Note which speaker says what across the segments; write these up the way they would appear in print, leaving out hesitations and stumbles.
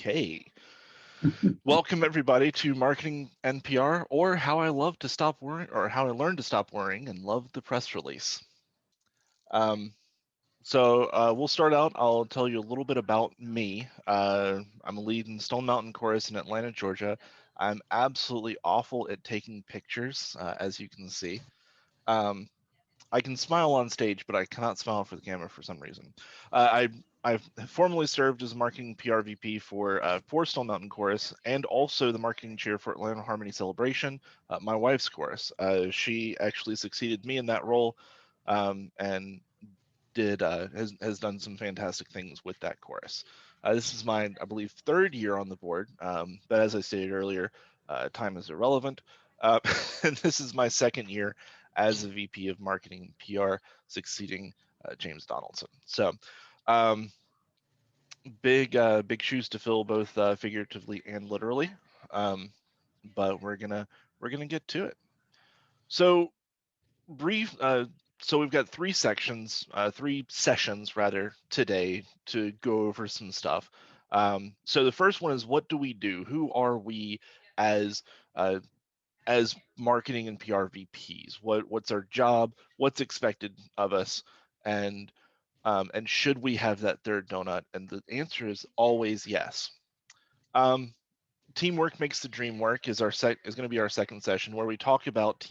Speaker 1: Okay. Welcome everybody to Marketing NPR, or How I Love to Stop Worrying, or How I Learned to Stop Worrying and Love the Press Release. Um, we'll start out. I'll tell you a little bit about me. I'm a lead in Stone Mountain Chorus in Atlanta, Georgia. I'm absolutely awful at taking pictures, as you can see. I can smile on stage, but I cannot smile for the camera for some reason. I've formerly served as marketing PR VP for Stone Mountain Chorus and also the marketing chair for Atlanta Harmony Celebration, my wife's chorus. She actually succeeded me in that role and has done some fantastic things with that chorus. This is my, I believe, third year on the board, but as I stated earlier, time is irrelevant. And this is my second year as a VP of Marketing and PR, succeeding James Donaldson. So, big shoes to fill, both figuratively and literally. But we're gonna get to it. So brief. So we've got three sessions rather today to go over some stuff. So the first one is, what do we do? Who are we as marketing and PR VPs? What's our job? What's expected of us? And should we have that third donut? And the answer is always yes. Teamwork makes the dream work is going to be our second session, where we talk about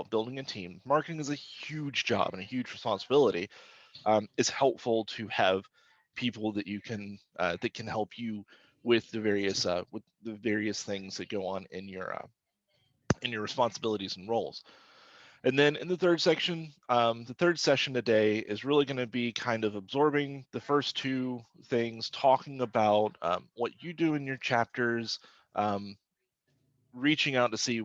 Speaker 1: building a team. Marketing is a huge job and a huge responsibility. It's helpful to have people that you can that can help you with the various things that go on in your responsibilities and roles. And then in the third session today is really going to be kind of absorbing the first two things, talking about what you do in your chapters, reaching out to see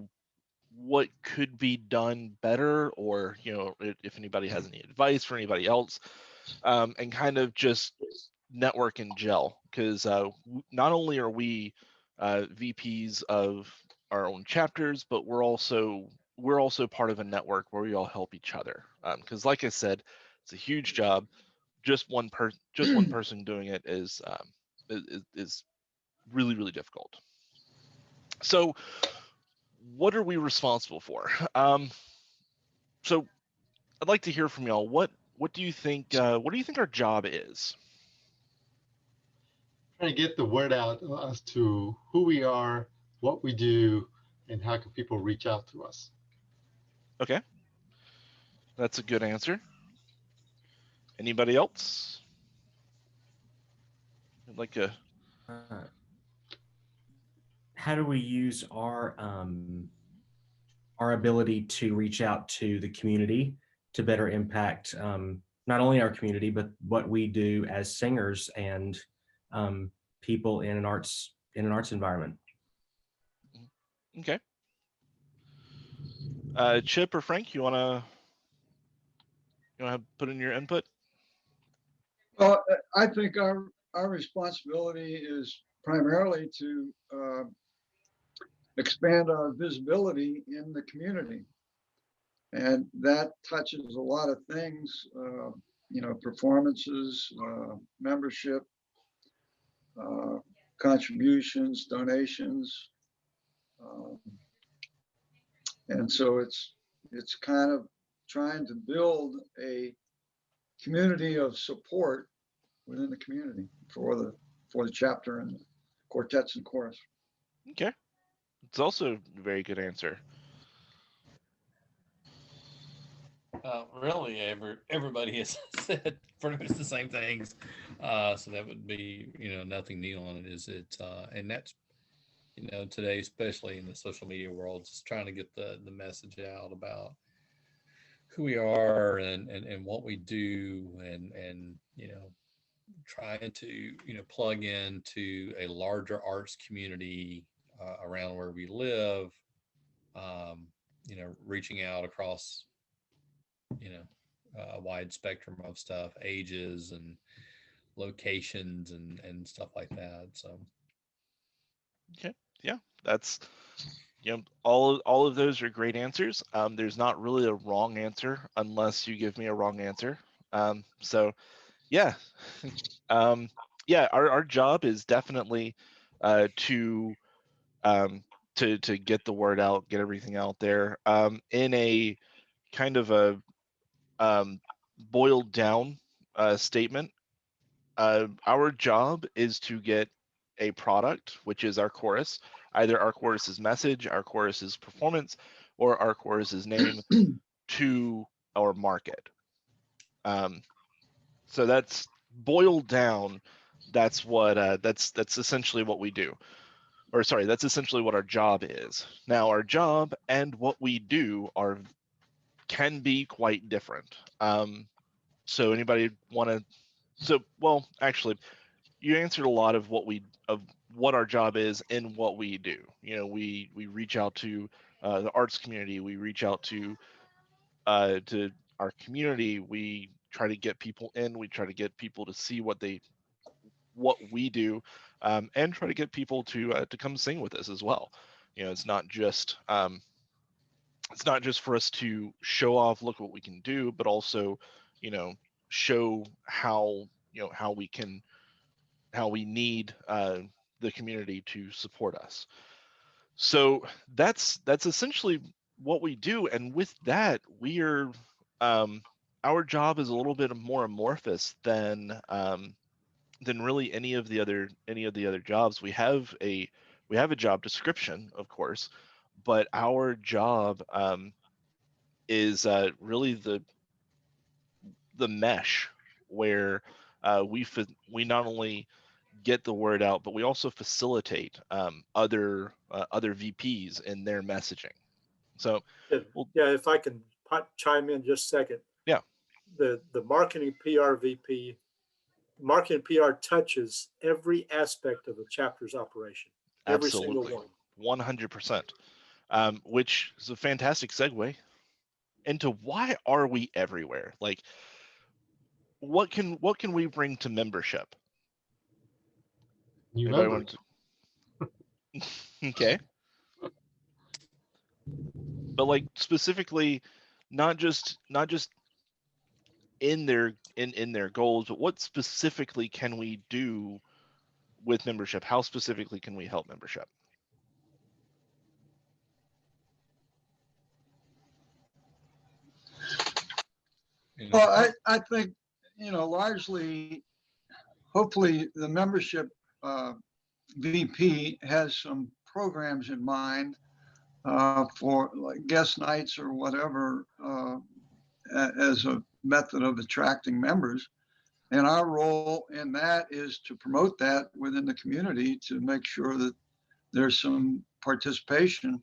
Speaker 1: what could be done better, or if anybody has any advice for anybody else, and kind of just network and gel, because not only are we VPs of our own chapters, but we're also part of a network where we all help each other, because like I said, it's a huge job. Just one person doing it is really, really difficult. So what are we responsible for? So I'd like to hear from y'all. What do you think our job is?
Speaker 2: Trying to get the word out as to who we are, what we do, and how can people reach out to us.
Speaker 1: Okay, that's a good answer. Anybody else? I'd like a
Speaker 3: how do we use our ability to reach out to the community to better impact not only our community, but what we do as singers and people in an arts environment.
Speaker 1: Okay. Chip or Frank, you wanna put in your input?
Speaker 4: Well, I think our responsibility is primarily to expand our visibility in the community, and that touches a lot of things. Performances, membership, uh, contributions, donations, um, and so it's kind of trying to build a community of support within the community for the chapter and the quartets and chorus.
Speaker 1: Okay, it's also a very good answer.
Speaker 5: Really, everybody has said pretty much the same things. So that would be, nothing new on it. And that's, today, especially in the social media world, just trying to get the message out about who we are and what we do, and trying to plug into a larger arts community around where we live. Reaching out across a wide spectrum of stuff, ages and locations and stuff like that. So
Speaker 1: Okay, yeah, that's all of those are great answers. There's not really a wrong answer unless you give me a wrong answer. So yeah, yeah, our job is definitely to to get the word out, get everything out there in a kind of a boiled down statement. Our job is to get a product, which is our chorus, either our chorus's message, our chorus's performance, or our chorus's name to our market. So that's boiled down. That's what that's essentially what we do. Or sorry, that's essentially what our job is. Now, our job and what we do can be quite different. So anybody want to? So well, actually, you answered a lot of what our job is and what we do. You know, we reach out to the arts community. We reach out to our community. We try to get people in. We try to get people to see what we do, and try to get people to come sing with us as well. You know, it's not just for us to show off, look what we can do, but also, you know, show how how we need the community to support us. So that's essentially what we do, and with that, we are our job is a little bit more amorphous than really any of the other jobs. We have a job description, of course, but our job is really the mesh where we not only get the word out, but we also facilitate other VPs in their messaging. So,
Speaker 6: yeah, if I can chime in just a second.
Speaker 1: Yeah.
Speaker 6: The marketing PR VP, marketing PR touches every aspect of the chapter's operation. Every
Speaker 1: absolutely,
Speaker 6: single one.
Speaker 1: 100%. Which is a fantastic segue into why are we everywhere? Like, what can we bring to membership?
Speaker 2: New
Speaker 1: Anybody
Speaker 2: members.
Speaker 1: Okay. But like specifically, not just in their goals, but what specifically can we do with membership? How specifically can we help membership?
Speaker 4: Well, I think, largely, hopefully the membership VP has some programs in mind for like guest nights or whatever as a method of attracting members. And our role in that is to promote that within the community to make sure that there's some participation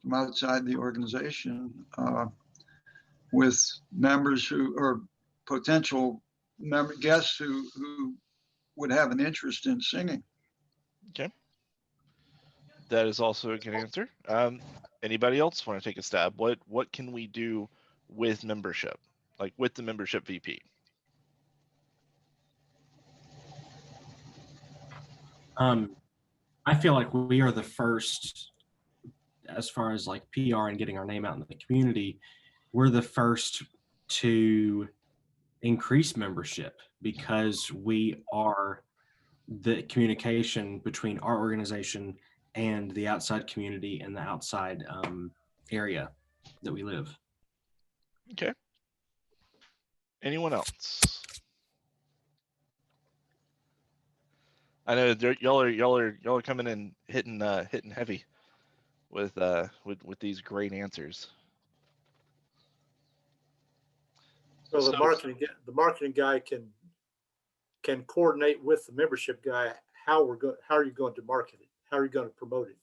Speaker 4: from outside the organization with members who or potential guests who would have an interest in singing.
Speaker 1: Okay. That is also a good answer. Anybody else want to take a stab? What can we do with membership, like with the membership VP?
Speaker 3: I feel like we are the first, as far as like PR and getting our name out in the community, we're the first to increase membership because we are the communication between our organization and the outside community and the outside area that we live.
Speaker 1: Okay. Anyone else? I know y'all are coming in hitting heavy with these great answers.
Speaker 6: So the marketing guy can coordinate with the membership guy how are you going to market it? How are you going to promote it?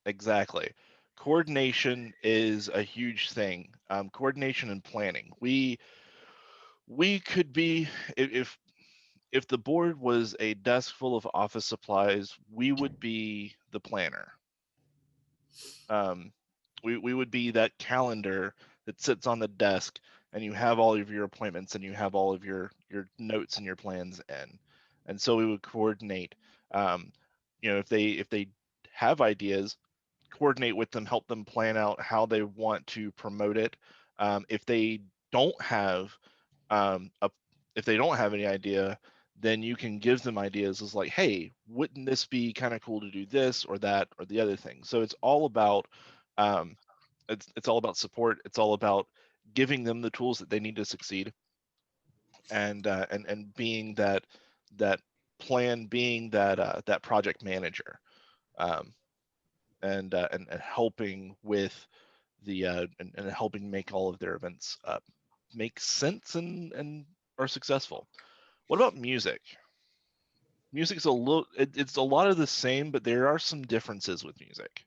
Speaker 1: Exactly. Coordination is a huge thing. Coordination and planning. We could be, if the board was a desk full of office supplies, we would be the planner. We would be that calendar that sits on the desk, and you have all of your appointments and you have all of your notes and your plans in. And so we would coordinate. If they have ideas, coordinate with them, help them plan out how they want to promote it. If they don't have any idea, then you can give them ideas as like, hey, wouldn't this be kind of cool to do this or that or the other thing? So it's all about it's all about support. It's all about giving them the tools that they need to succeed, and being that plan, being that project manager, um, and helping with and helping make all of their events make sense and are successful. What about music? Music's a little it's a lot of the same, but there are some differences with music.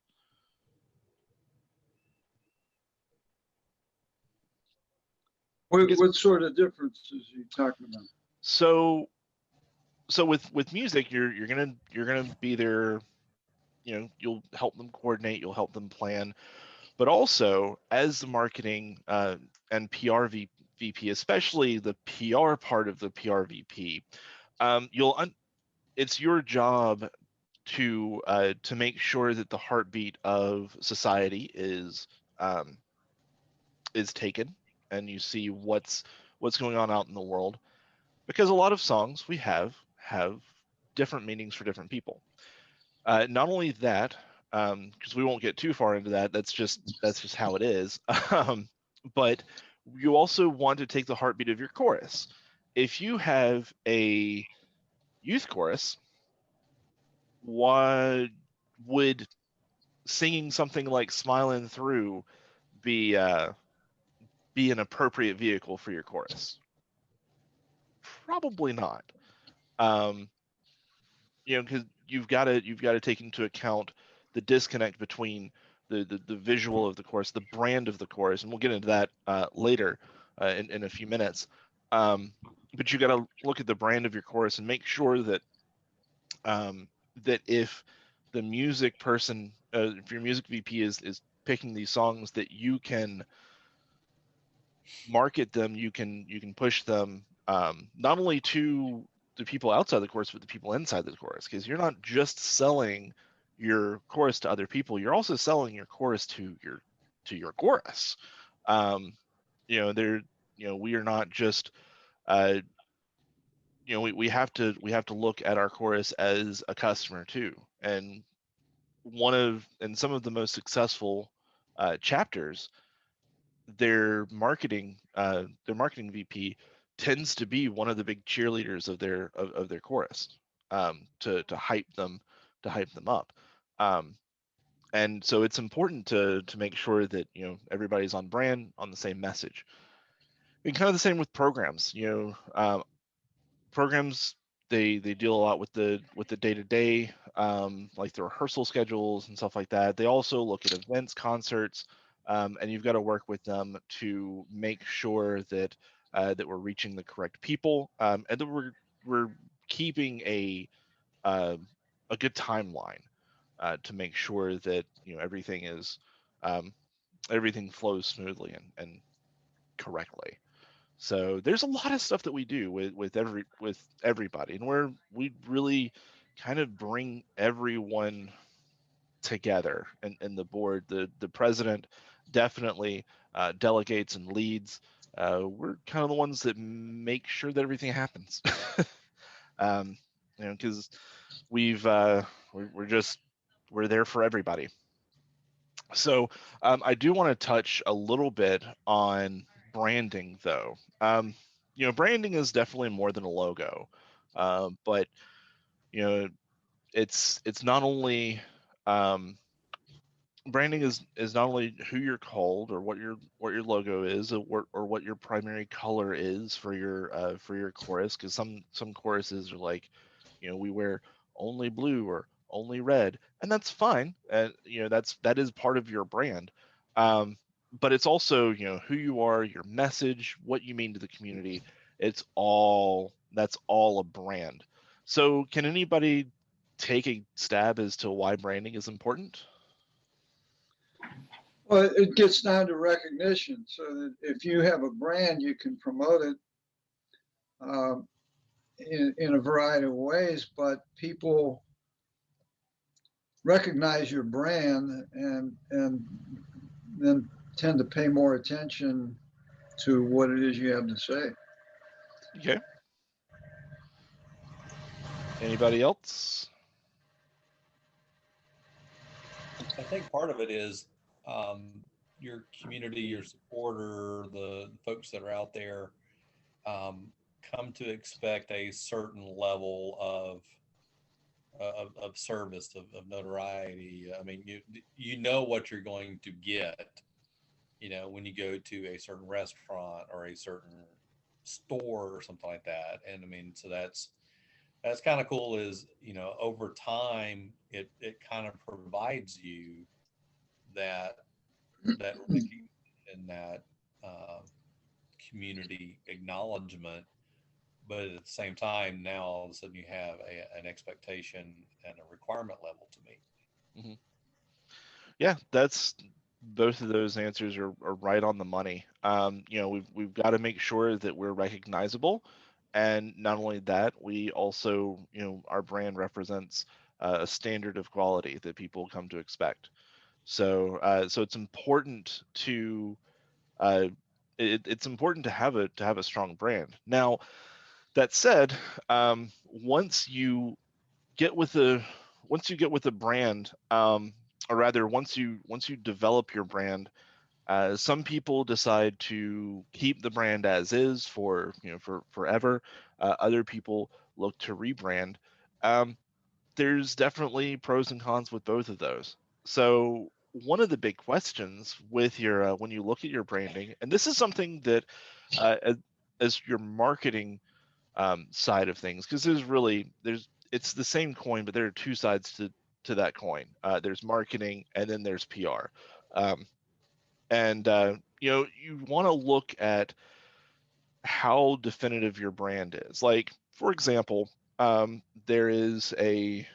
Speaker 4: What sort of differences are you talking about?
Speaker 1: So with music, you're gonna be there. You'll help them coordinate, you'll help them plan, but also as the marketing and VP, especially the PR part of the PR VP, it's your job to make sure that the heartbeat of society is taken, and you see what's going on out in the world, because a lot of songs we have different meanings for different people. Not only that, because we won't get too far into that. That's just how it is. But you also want to take the heartbeat of your chorus. If you have a youth chorus, why would singing something like "Smiling Through" be be an appropriate vehicle for your chorus? Probably not. Um, because you've got to take into account the disconnect between the visual of the chorus, the brand of the chorus, and we'll get into that later in a few minutes. But you got to look at the brand of your chorus and make sure that that if the music person, if your music VP is picking these songs, that you can market them, you can push them, not only to the people outside the chorus, but the people inside the chorus, because you're not just selling your chorus to other people, you're also selling your chorus to your chorus. um there we are not just uh we have to look at our chorus as a customer too. And some of the most successful chapters, their marketing VP tends to be one of the big cheerleaders of their chorus, to hype them up. And so it's important to make sure that everybody's on brand, on the same message. And kind of the same with programs. Programs, they deal a lot with the day-to-day, like the rehearsal schedules and stuff like that. They also look at events, concerts, and you've got to work with them to make sure that that we're reaching the correct people, and that we're keeping uh, a good timeline, to make sure that everything is everything flows smoothly and correctly. So there's a lot of stuff that we do with everybody, and we really kind of bring everyone together. And the board, the president definitely delegates and leads. We're kind of the ones that make sure that everything happens. um, because we're there for everybody. So I do want to touch a little bit on branding, though. Branding is definitely more than a logo, but you know, it's not only um, branding is not only who you're called, or what your logo is, or what your primary color is for your chorus, because some choruses are like, we wear only blue or only red, and that's fine. And that is part of your brand. But it's also who you are, your message, what you mean to the community. That's all a brand. So can anybody take a stab as to why branding is important?
Speaker 4: Well, it gets down to recognition. So that if you have a brand, you can promote it um, in a variety of ways, but people recognize your brand and then tend to pay more attention to what it is you have to say.
Speaker 1: Okay. Anybody else?
Speaker 5: I think part of it is your community, your supporter, the folks that are out there um, come to expect a certain level of service, of notoriety. I mean, you know what you're going to get, when you go to a certain restaurant or a certain store or something like that. And I mean, so that's kind of cool. Is over time, it kind of provides you that recognition, that uh, community acknowledgement, but at the same time, now all of a sudden you have an expectation and a requirement level to meet.
Speaker 1: Mm-hmm. Yeah, that's both of those answers are right on the money. We've got to make sure that we're recognizable, and not only that, we also, our brand represents a standard of quality that people come to expect. So it's important to uh, it's important to have a strong brand. Now, that said, get with the once you get with the brand, or rather once you develop your brand, some people decide to keep the brand as is for for forever. Other people look to rebrand. um, there's definitely pros and cons with both of those. So one of the big questions with your when you look at your branding, and this is something that as your marketing side of things, because it's the same coin, but there are two sides to that coin. There's marketing, and then there's PR. Um, and you want to look at how definitive your brand is. Like, for example, there is a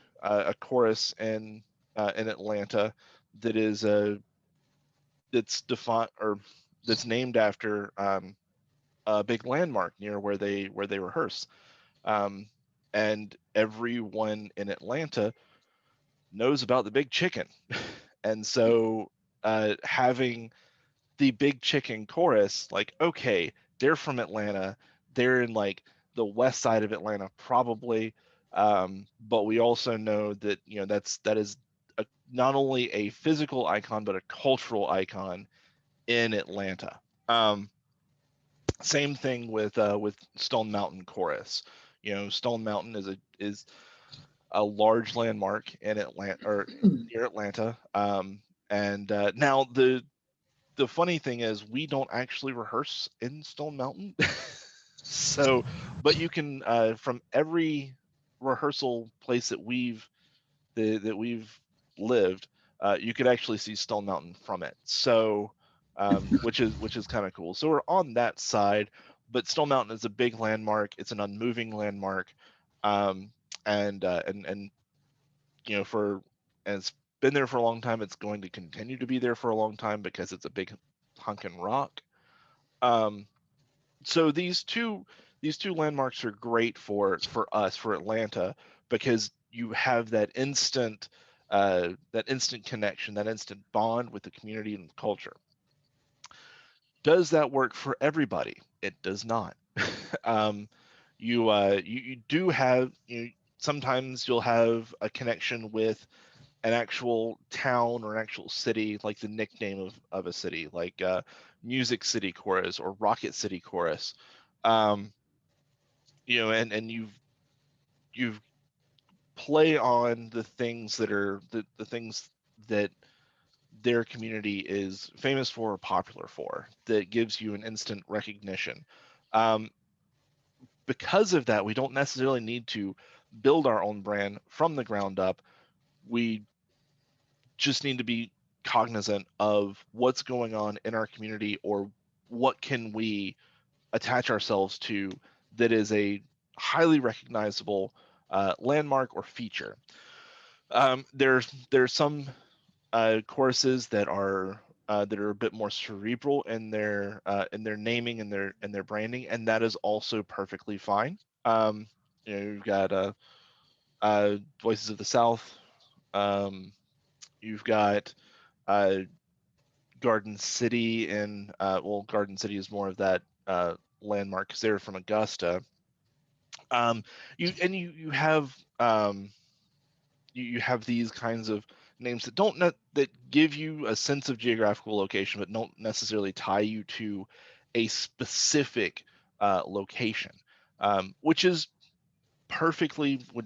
Speaker 1: chorus in Atlanta that is that's defined or that's named after a big landmark near where they rehearse. Um, and everyone in Atlanta knows about the big chicken. And so having the big chicken chorus, like, okay, they're from Atlanta, they're in like the west side of Atlanta, probably. But we also know that, that is not only a physical icon, but a cultural icon in Atlanta. Same thing with Stone Mountain Chorus. Stone Mountain is a large landmark in Atlanta or near Atlanta. And now the funny thing is we don't actually rehearse in Stone Mountain. So, but you can from every rehearsal place that we've lived, you could actually see Stone Mountain from it. So, which is kind of cool. So we're on that side, but Stone Mountain is a big landmark. It's an unmoving landmark, um, and for and it's been there for a long time. It's going to continue to be there for a long time because it's a big hunkin' rock. Um, so these two landmarks are great for us for Atlanta because you have that instant connection, that instant bond with the community and culture. Does that work for everybody? It does not. um, you do have sometimes you'll have a connection with an actual town or an actual city, like the nickname of a city, like Music City Chorus or Rocket City Chorus. um, and you've play on the things that are the things that their community is famous for or popular for, that gives you an instant recognition. um, because of that, we don't necessarily need to build our own brand from the ground up. We just need to be cognizant of what's going on in our community, or what can we attach ourselves to that is a highly recognizable landmark or feature. There's some choruses that are a bit more cerebral in their naming and their branding, and that is also perfectly fine. You've got Voices of the South. You've got uh, Garden City, and Garden City is more of that landmark because they're from Augusta. You have you have these kinds of names that that give you a sense of geographical location, but don't necessarily tie you to a specific location, which is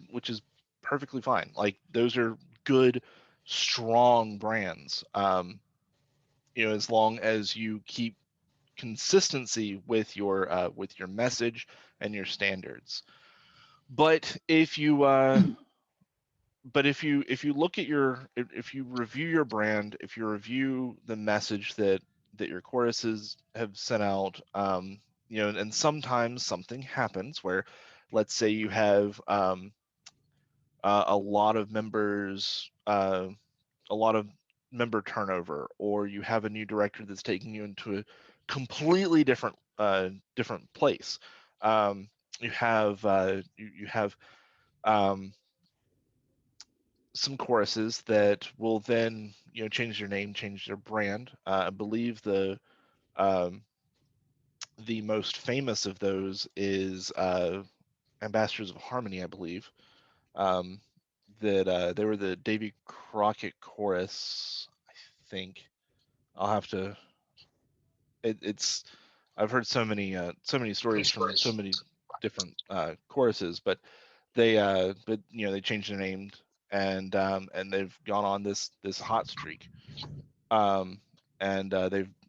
Speaker 1: which is perfectly fine. Like those are good, strong brands. As long as you keep consistency with your message and your standards. But if you look at if you review your brand, if you review the message that your choruses have sent out, and sometimes something happens where, let's say you have a lot of members, a lot of member turnover, or you have a new director that's taking you into a completely different place. You have you have some choruses that will then change their name, change their brand. I believe um, the most famous of those is Ambassadors of Harmony, I believe. Um, that they were the Davy Crockett chorus, I think. I'll have to. It's I've heard so many stories from so many different choruses, but they changed their name, and they've gone on this hot streak. Um, and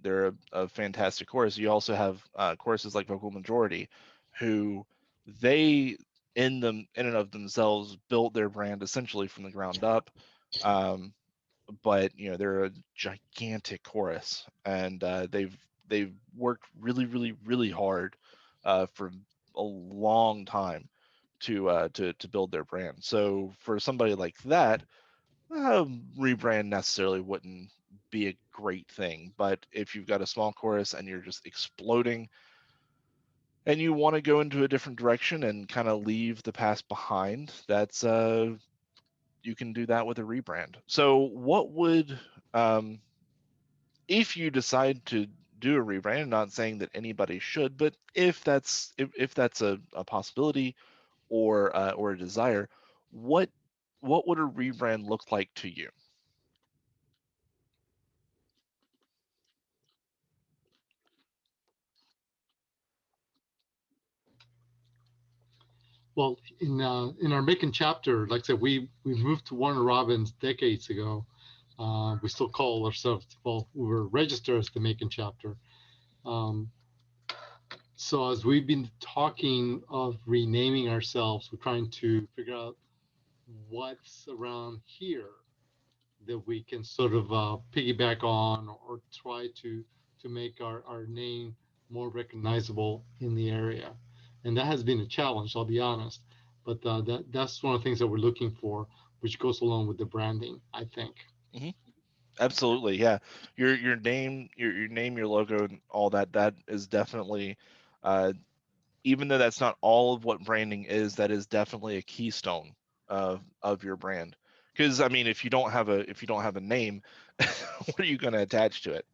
Speaker 1: they're a fantastic chorus. You also have choruses like Vocal Majority, who they in and of themselves built their brand essentially from the ground up. Um, but they're a gigantic chorus, and they've worked really, really, really hard for a long time to build their brand. So for somebody like that, rebrand necessarily wouldn't be a great thing. But if you've got a small chorus and you're just exploding, and you want to go into a different direction and kind of leave the past behind, that's you can do that with a rebrand. So what would if you decide to do a rebrand, I'm not saying that anybody should, but if that's a possibility or a desire, what would a rebrand look like to you?
Speaker 2: Well, in our Macon chapter, like I said, we moved to Warner Robins decades ago. We still call ourselves, well, we were registered as the Macon chapter. So as we've been talking of renaming ourselves, we're trying to figure out what's around here that we can sort of piggyback on or try to make our name more recognizable in the area. And that has been a challenge, I'll be honest. But that's one of the things that we're looking for, which goes along with the branding, I think.
Speaker 1: Mm-hmm. Absolutely, yeah. Your name, your logo, and all that is definitely, even though that's not all of what branding is, that is definitely a keystone of your brand. Because I mean, if you don't have a name, what are you going to attach to it?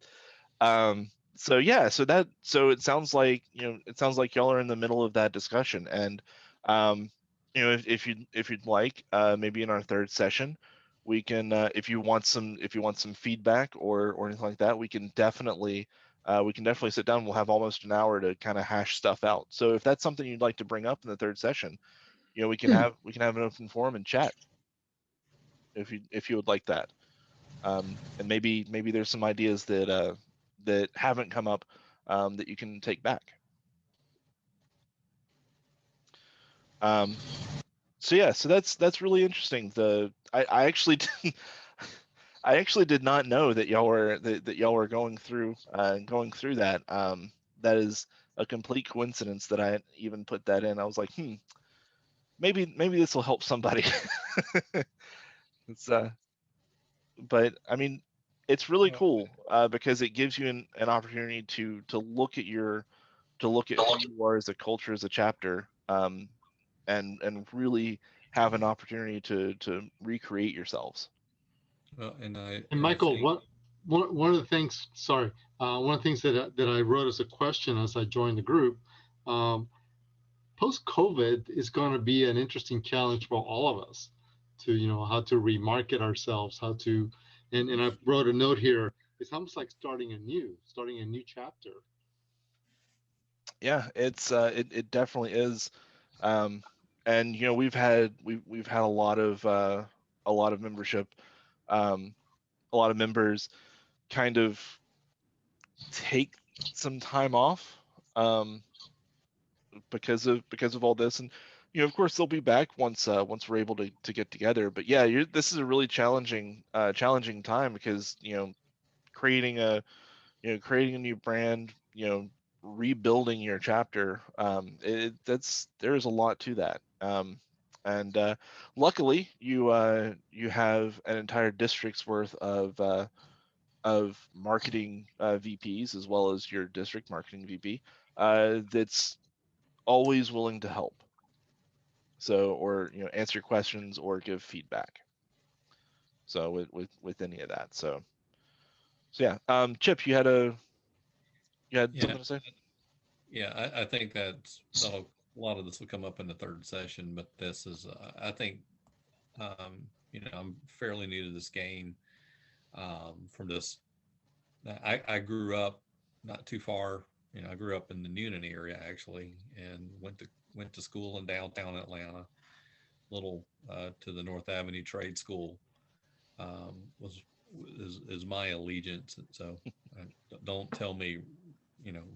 Speaker 1: So yeah, so it sounds like y'all are in the middle of that discussion, and if you'd like, maybe in our third session, we can if you want some feedback or anything like that, we can definitely sit down. We'll have almost an hour to kind of hash stuff out. So if that's something you'd like to bring up in the third session, we can have an open forum and chat if you would like that. And maybe there's some ideas that haven't come up that you can take back. So yeah, so that's really interesting. I actually I actually did not know that y'all were going through that. That is a complete coincidence that I even put that in. I was like, maybe this will help somebody. It's but I mean, it's really cool because it gives you an opportunity to look at who you are as a culture, as a chapter, and really have an opportunity to recreate yourselves.
Speaker 5: Well, and
Speaker 2: And Michael,
Speaker 5: think,
Speaker 2: one of the things, sorry, one of the things that I wrote as a question as I joined the group, post-COVID is going to be an interesting challenge for all of us to, how to remarket ourselves, how to, and I wrote a note here. It's almost like starting a new chapter.
Speaker 1: Yeah, it definitely is. And we've had a lot of membership, a lot of members kind of take some time off, because of all this. And of course they'll be back once we're able to get together. But yeah, this is a really challenging time, because creating a creating a new brand, rebuilding your chapter, there's a lot to that. And luckily you have an entire district's worth of marketing VPs, as well as your district marketing VP, that's always willing to help. So, or answer questions or give feedback. So with any of that. So yeah. Chip, you had something to say?
Speaker 5: Yeah, I think a lot of this will come up in the third session, but this is, I think, I'm fairly new to this game. From this, I grew up not too far. I grew up in the Noonan area actually, and went to school in downtown Atlanta, little to the North Avenue Trade School. Was is my allegiance. So don't tell me,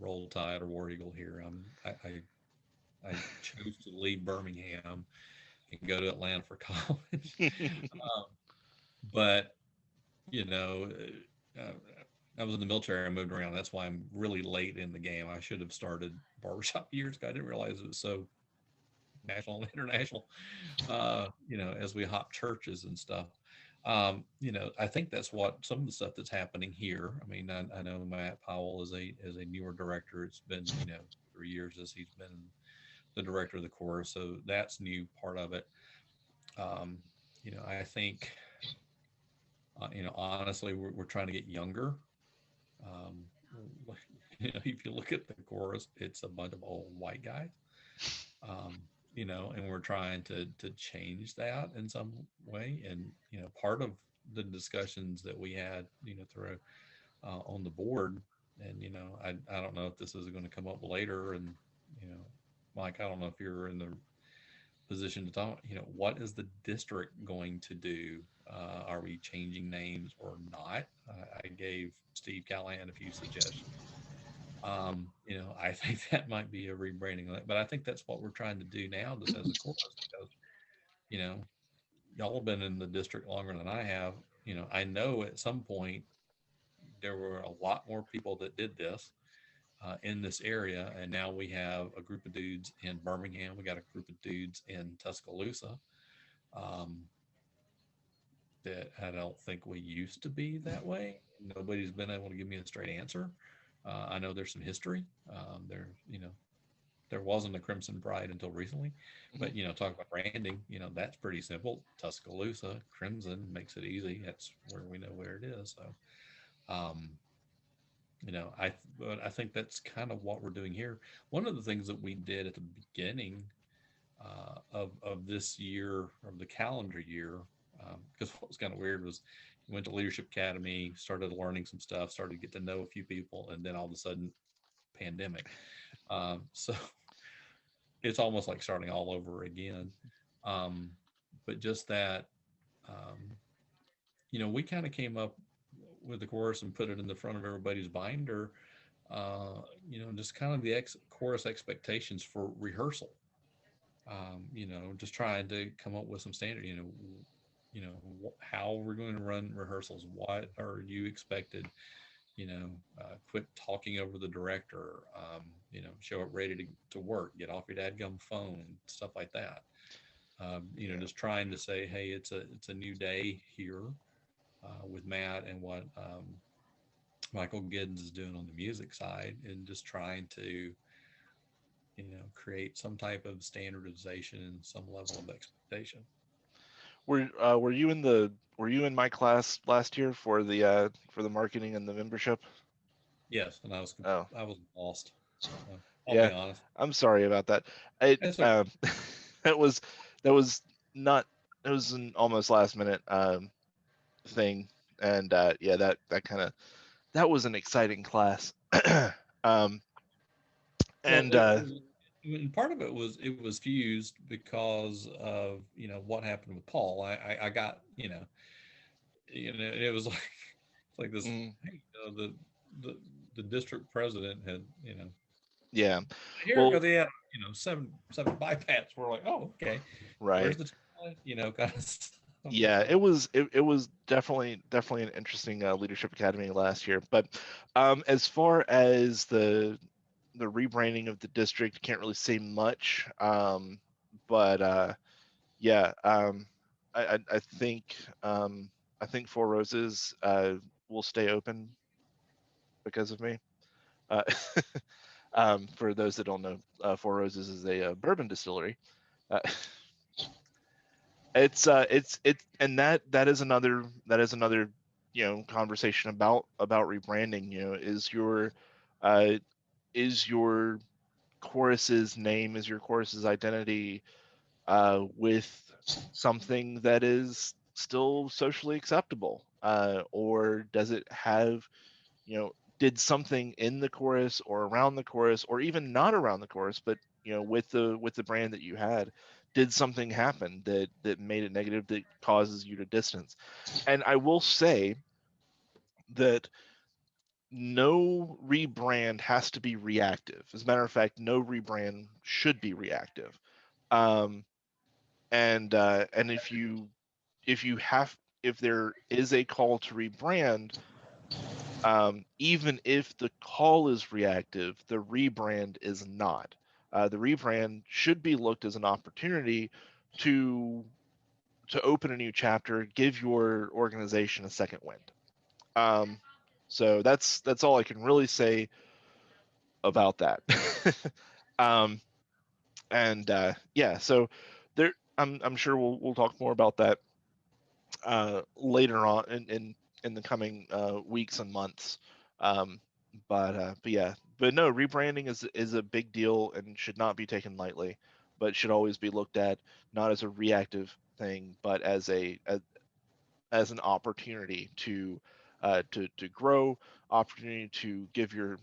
Speaker 5: roll tide or war eagle here. I chose to leave Birmingham and go to Atlanta for college. But you know, uh, I was in the military. I moved around. That's why I'm really late in the game. I should have started barbershop years ago. I didn't realize it was so national and international. As we hop churches and stuff. I think that's what some of the stuff that's happening here. I mean, I know Matt Powell is a newer director. It's been 3 years as he's been the director of the chorus, so that's new part of it. I think honestly, we're trying to get younger. Um, if you look at the chorus, it's a bunch of old white guys. And we're trying to change that in some way. And part of the discussions that we had, through on the board, and I don't know if this is going to come up later, and Mike, I don't know if you're in the position to talk. What is the district going to do? Are we changing names or not? I gave Steve Callahan a few suggestions. I think that might be a rebranding, but I think that's what we're trying to do now, just as a chorus, because y'all have been in the district longer than I have. I know at some point there were a lot more people that did this in this area, and now we have a group of dudes in Birmingham. We got a group of dudes in Tuscaloosa. That I don't think we used to be that way. Nobody's been able to give me a straight answer. I know there's some history. There wasn't a Crimson Pride until recently, but talk about branding. That's pretty simple. Tuscaloosa Crimson makes it easy. That's where we know where it is. So, but I think that's kind of what we're doing here. One of the things that we did at the beginning of this year, of the calendar year, because what was kind of weird was we went to Leadership Academy, started learning some stuff, started to get to know a few people, and then all of a sudden, pandemic. So it's almost like starting all over again. But just that, we kind of came up with the chorus and put it in the front of everybody's binder. Just kind of the chorus expectations for rehearsal. Just trying to come up with some standard. How we're going to run rehearsals. What are you expected? Quit talking over the director. Show up ready to work. Get off your dadgum phone. Stuff like that. Just trying to say, hey, it's a new day here with Matt and what Michael Giddens is doing on the music side, and just trying to create some type of standardization and some level of expectation.
Speaker 1: Were you in my class last year for the marketing and the membership?
Speaker 5: Yes, and I was lost. I'll
Speaker 1: Yeah,
Speaker 5: be honest.
Speaker 1: I'm sorry about that. It
Speaker 5: That's okay.
Speaker 1: that was that was not it was an almost last minute thing, and yeah, that kind of that was an exciting class. um,
Speaker 5: Well,
Speaker 1: and
Speaker 5: and part of it was fused because of what happened with Paul. I got it was like it's like this.
Speaker 1: mm,
Speaker 5: Hey, the the district president had
Speaker 1: yeah,
Speaker 5: here
Speaker 1: well,
Speaker 5: go the seven bypass. We're like, oh, okay,
Speaker 1: right.
Speaker 5: where's the kind of stuff.
Speaker 1: Yeah, it was definitely an interesting leadership academy last year. But as far as the rebranding of the district, can't really say much. But yeah, I think Four Roses will stay open because of me. Uh, for those that don't know, Four Roses is a bourbon distillery. Uh, and that is another conversation about rebranding. Uh is your chorus's name, is your chorus's identity with something that is still socially acceptable, or does it have, did something in the chorus or around the chorus or even not around the chorus, but with the brand that you had, did something happen that made it negative, that causes you to distance? And I will say that no rebrand has to be reactive. As a matter of fact, no rebrand should be reactive. um, and if there is a call to rebrand, even if the call is reactive, the rebrand is not. The rebrand should be looked as an opportunity to open a new chapter, give your organization a second wind. Um, so that's all I can really say about that. um, and yeah, so there, I'm sure we'll talk more about that later on in the coming weeks and months. Um, but yeah, but no, rebranding is a big deal and should not be taken lightly, but should always be looked at not as a reactive thing, but as an opportunity to grow, opportunity to give your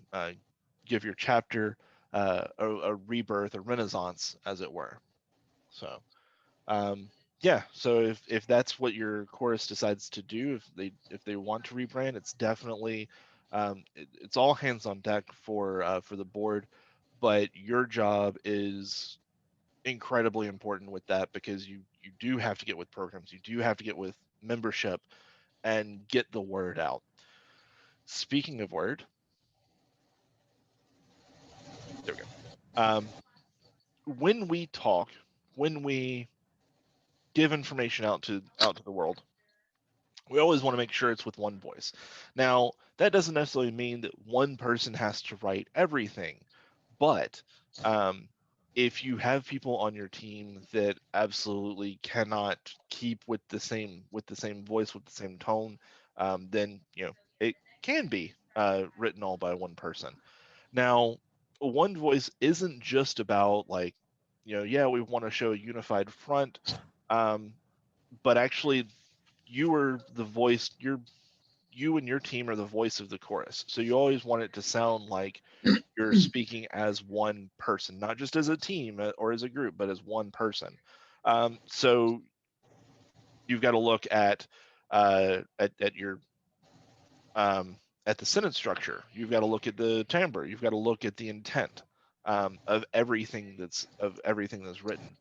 Speaker 1: chapter a rebirth, a renaissance, as it were. So yeah, so if that's what your chorus decides to do, if they want to rebrand, it's definitely it's all hands on deck for the board, but your job is incredibly important with that, because you do have to get with programs, you do have to get with membership and get the word out. Speaking of word, there we go. When we talk, when we give information out to the world, we always want to make sure it's with one voice. Now, that doesn't necessarily mean that one person has to write everything, but um, if you have people on your team that absolutely cannot keep with the same voice, with the same tone, then it can be written all by one person. Now, one voice isn't just about, like, yeah, we want to show a unified front, um, but actually you are the voice. You and your team are the voice of the chorus. So you always want it to sound like you're speaking as one person, not just as a team or as a group, but as one person. So you've got to look at your at the sentence structure. You've got to look at the timbre. You've got to look at the intent of everything that's written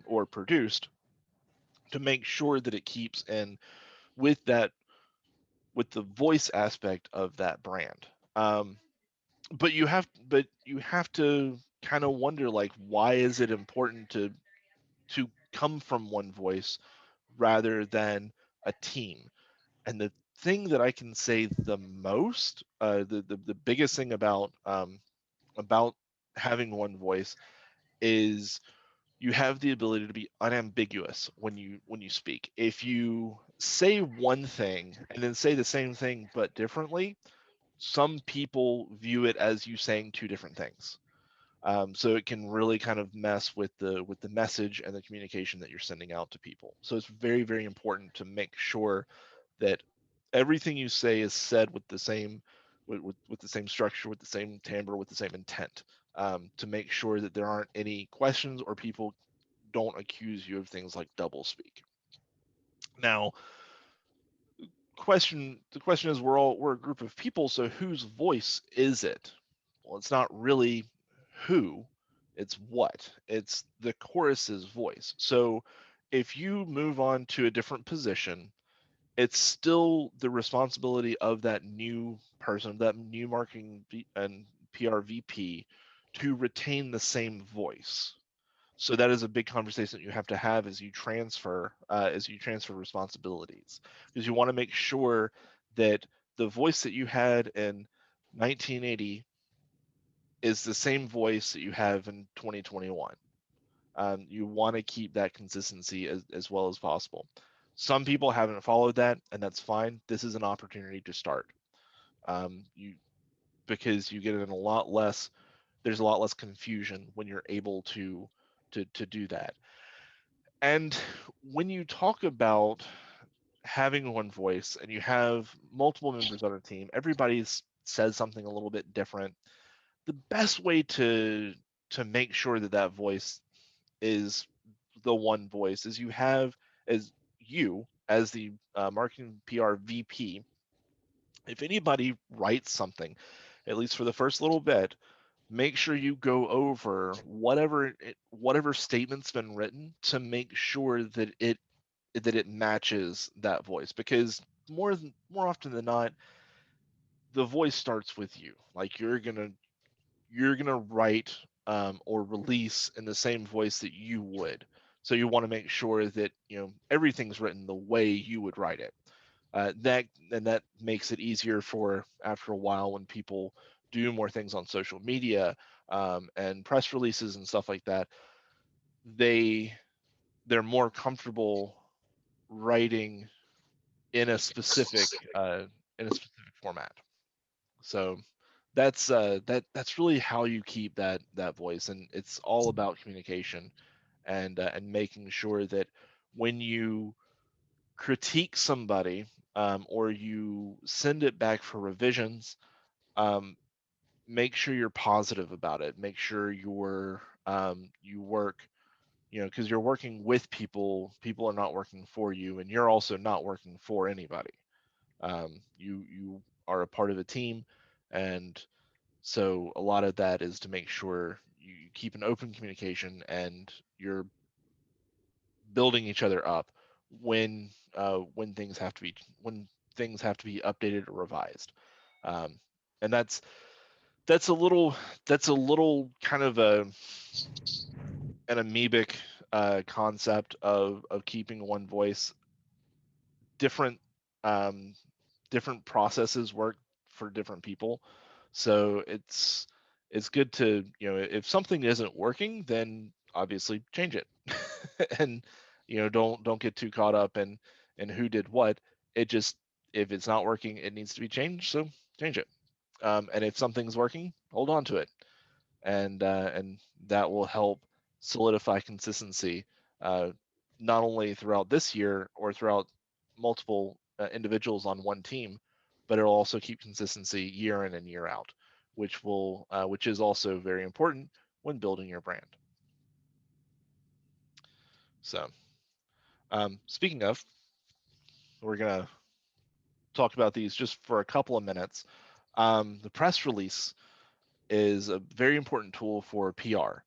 Speaker 1: or produced, to make sure that it keeps in with that, with the voice aspect of that brand. But you have to kind of wonder, like, why is it important to come from one voice rather than a team? And the thing that I can say the most, the biggest thing about having one voice is you have the ability to be unambiguous when you speak. If you say one thing and then say the same thing but differently, some people view it as you saying two different things. So it can really kind of mess with the message and the communication that you're sending out to people. So it's very, very important to make sure that everything you say is said with the same with the same structure, with the same timbre, with the same intent, to make sure that there aren't any questions or people don't accuse you of things like doublespeak. Now, the question is, we're a group of people, so whose voice is it? Well, it's not really who, it's what. It's the chorus's voice. So if you move on to a different position, it's still the responsibility of that new person, that new marketing and PR VP, to retain the same voice. So that is a big conversation that you have to have as you transfer responsibilities, because you want to make sure that the voice that you had in 1980 is the same voice that you have in 2021. You want to keep that consistency as well as possible. Some people haven't followed that, and that's fine. This is an opportunity to start. Because you get in a lot less. There's a lot less confusion when you're able to do that. And when you talk about having one voice and you have multiple members on a team, everybody says something a little bit different. The best way to make sure that that voice is the one voice is you have as the marketing PR VP. If anybody writes something, at least for the first little bit, make sure you go over whatever statement's been written to make sure that it matches that voice, because more often than not, the voice starts with you. Like you're gonna write or release in the same voice that you would. So you want to make sure that everything's written the way you would write it. That makes it easier for after a while when people do more things on social media and press releases and stuff like that. They're more comfortable writing in a specific format. So that's really how you keep that voice, and it's all about communication and making sure that when you critique somebody or you send it back for revisions, make sure you're positive about it. Make sure you work, because you're working with people. People are not working for you, and you're also not working for anybody. You are a part of a team, and so a lot of that is to make sure you keep an open communication and you're building each other up when things have to be updated or revised. And that's a little kind of an amoebic concept of keeping one voice. Different different processes work for different people, so it's good to, if something isn't working, then obviously change it. And don't get too caught up in who did what. It just, if it's not working, it needs to be changed, so change it. And if something's working, hold on to it, and that will help solidify consistency, not only throughout this year or throughout multiple individuals on one team, but it'll also keep consistency year in and year out, which is also very important when building your brand. So, speaking of, we're gonna talk about these just for a couple of minutes. The press release is a very important tool for PR.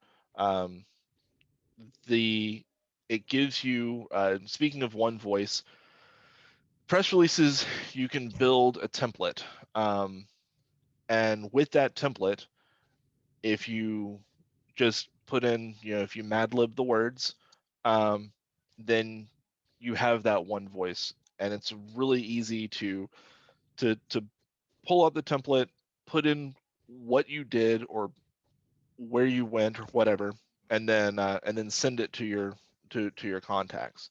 Speaker 1: It gives you, speaking of one voice, press releases, you can build a template. And with that template, if you just put in, if you Mad Lib the words, then you have that one voice, and it's really easy to pull up the template, put in what you did or where you went or whatever, and then send it to your contacts.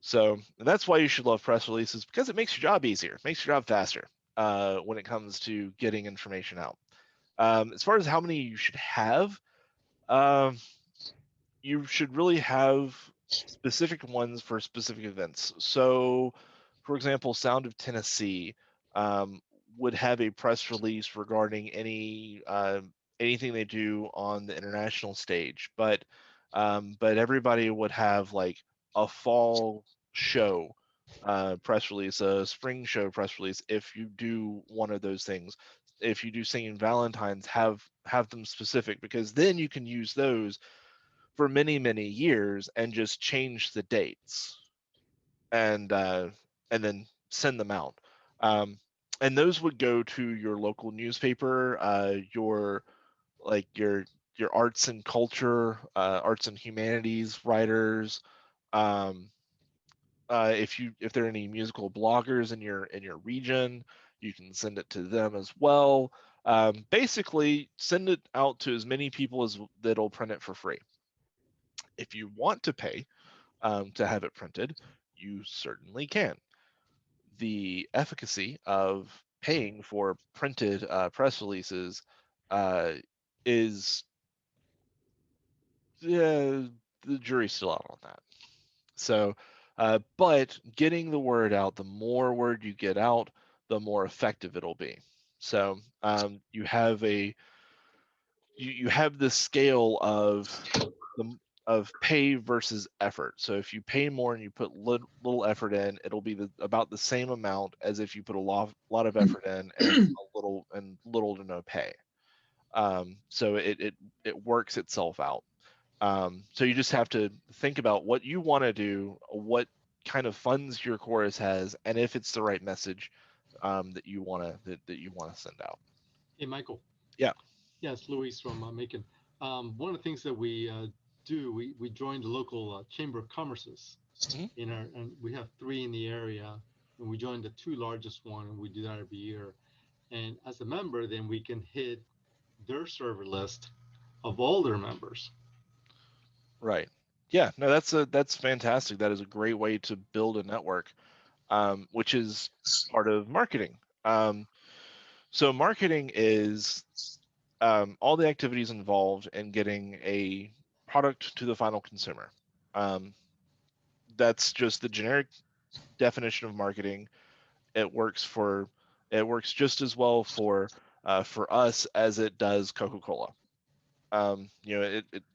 Speaker 1: So that's why you should love press releases, because it makes your job easier, makes your job faster when it comes to getting information out. As far as how many you should have, Um, you should really have specific ones for specific events. So, for example, Sound of Tennessee would have a press release regarding anything they do on the international stage, but everybody would have like a fall show press release, a spring show press release. If you do one of those things, if you do singing Valentine's, have them specific, because then you can use those for many years and just change the dates and then send them out. And those would go to your local newspaper, your arts and culture, arts and humanities writers. Um, if there are any musical bloggers in your region, you can send it to them as well. Basically, send it out to as many people as that'll print it for free. If you want to pay to have it printed, you certainly can. The efficacy of paying for printed press releases is the jury's still out on that. So, but getting the word out, the more word you get out, the more effective it'll be. So you have you have the scale of pay versus effort. So if you pay more and you put little effort in, it'll be about the same amount as if you put a lot of effort in and little to no pay. So it works itself out. So you just have to think about what you want to do, what kind of funds your chorus has, and if it's the right message that you want to send out.
Speaker 2: Hey, Michael.
Speaker 1: Yeah.
Speaker 2: Yes, Luis from Macon. One of the things that we do, we joined the local Chamber of Commerce's and we have 3 in the area, and we joined the 2 largest one, and we do that every year. And as a member, then we can hit their server list of all their members.
Speaker 1: Right. Yeah. No, that's fantastic. That is a great way to build a network, which is part of marketing. So marketing is all the activities involved in getting a product to the final consumer. That's just the generic definition of marketing. It works just as well for us as it does Coca-Cola.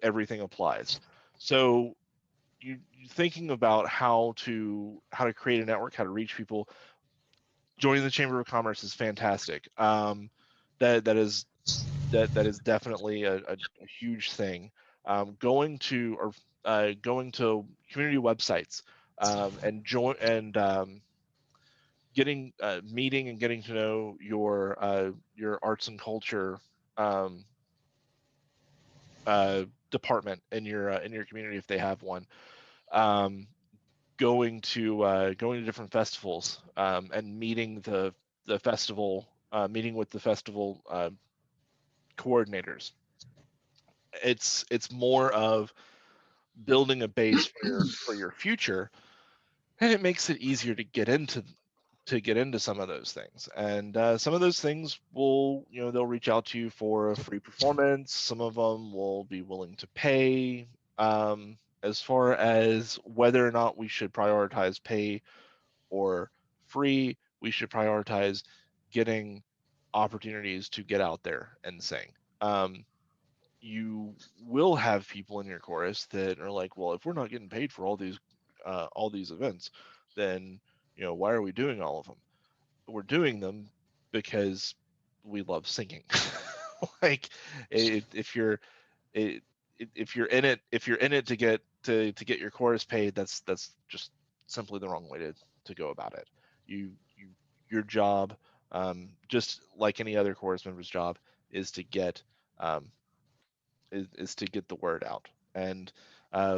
Speaker 1: Everything applies. So you thinking about how to create a network, how to reach people. Joining the Chamber of Commerce is fantastic. That is definitely a huge thing. Going to community websites and getting meeting and getting to know your arts and culture department in your community if they have one. Going to different festivals and meeting the festival, meeting with the festival coordinators. It's more of building a base for your future, and it makes it easier to get into some of those things. And some of those things they'll reach out to you for a free performance. Some of them will be willing to pay. As far as whether or not we should prioritize pay or free, we should prioritize getting opportunities to get out there and sing. You will have people in your chorus that are like, well, if we're not getting paid for all these events, then why are we doing all of them? We're doing them because we love singing. Like if you're in it to get your chorus paid, that's just simply the wrong way to go about it. Your job, just like any other chorus member's job, is to get the word out. And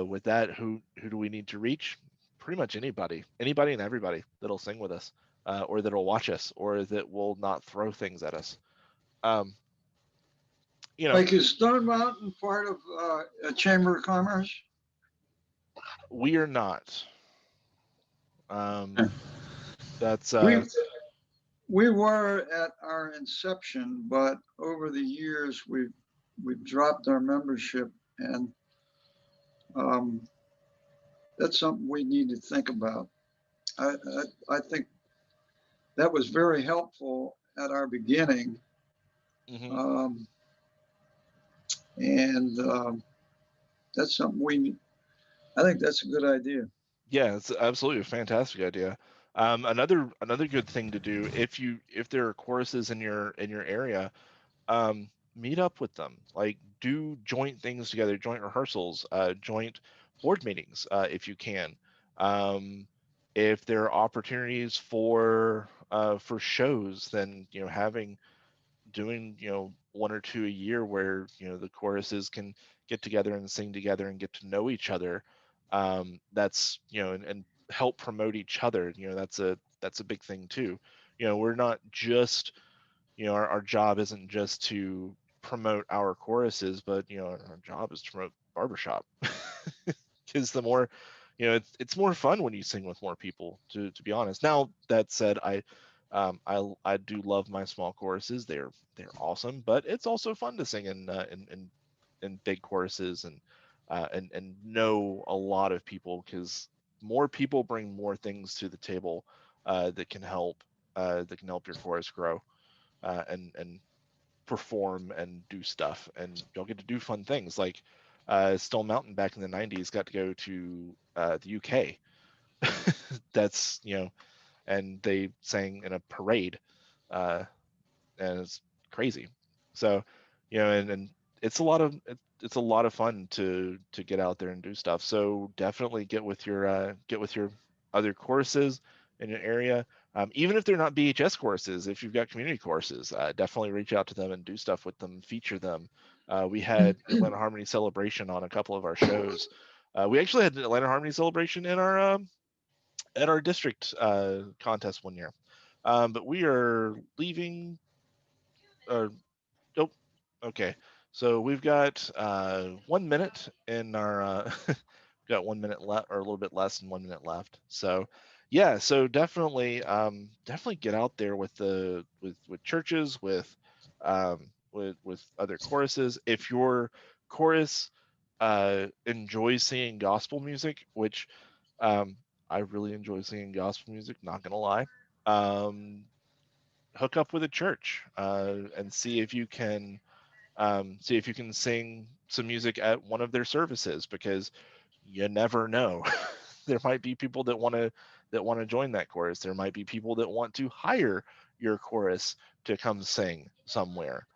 Speaker 1: with that, who do we need to reach? Pretty much anybody and everybody that'll sing with us, or that'll watch us, or that will not throw things at us.
Speaker 4: Like, is Stone Mountain part of a Chamber of Commerce?
Speaker 1: We are not. That's
Speaker 4: we were at our inception, but over the years we've dropped our membership And that's something we need to think about. I think that was very helpful at our beginning.
Speaker 1: Mm-hmm.
Speaker 4: And that's something I think that's a good idea.
Speaker 1: Yeah, it's absolutely a fantastic idea. Another good thing to do if there are choruses in your area, meet up with them. Like do joint things together, joint rehearsals, joint board meetings, if you can. Um, if there are opportunities for shows, then doing one or two a year where the choruses can get together and sing together and get to know each other. That's and help promote each other. That's a big thing too. We're not just our job isn't just to promote our choruses, but our job is to promote Barbershop. Because the more it's more fun when you sing with more people, to be honest. Now that said, I do love my small choruses. They're awesome, but it's also fun to sing in big choruses and know a lot of people, because more people bring more things to the table that can help your chorus grow, and perform and do stuff, and you'll get to do fun things like Stone Mountain back in the 90s got to go to the UK. That's and they sang in a parade, uh, and it's crazy. So and it's a lot of fun to get out there and do stuff. So definitely get with your other courses in your area. Even if they're not BHS courses, if you've got community courses, definitely reach out to them and do stuff with them, feature them. We had Atlanta Harmony Celebration on a couple of our shows. We actually had the Atlanta Harmony Celebration in our at our district contest one year. But we are leaving. Nope. Okay. So we've got 1 minute in our got 1 minute left, or a little bit less than 1 minute left. So yeah, so definitely get out there with with churches, with other choruses. If your chorus enjoys singing gospel music, which I really enjoy singing gospel music, not gonna lie. Hook up with a church and see if you can sing some music at one of their services, because you never know. There might be people that want to join that chorus. There might be people that want to hire your chorus to come sing somewhere.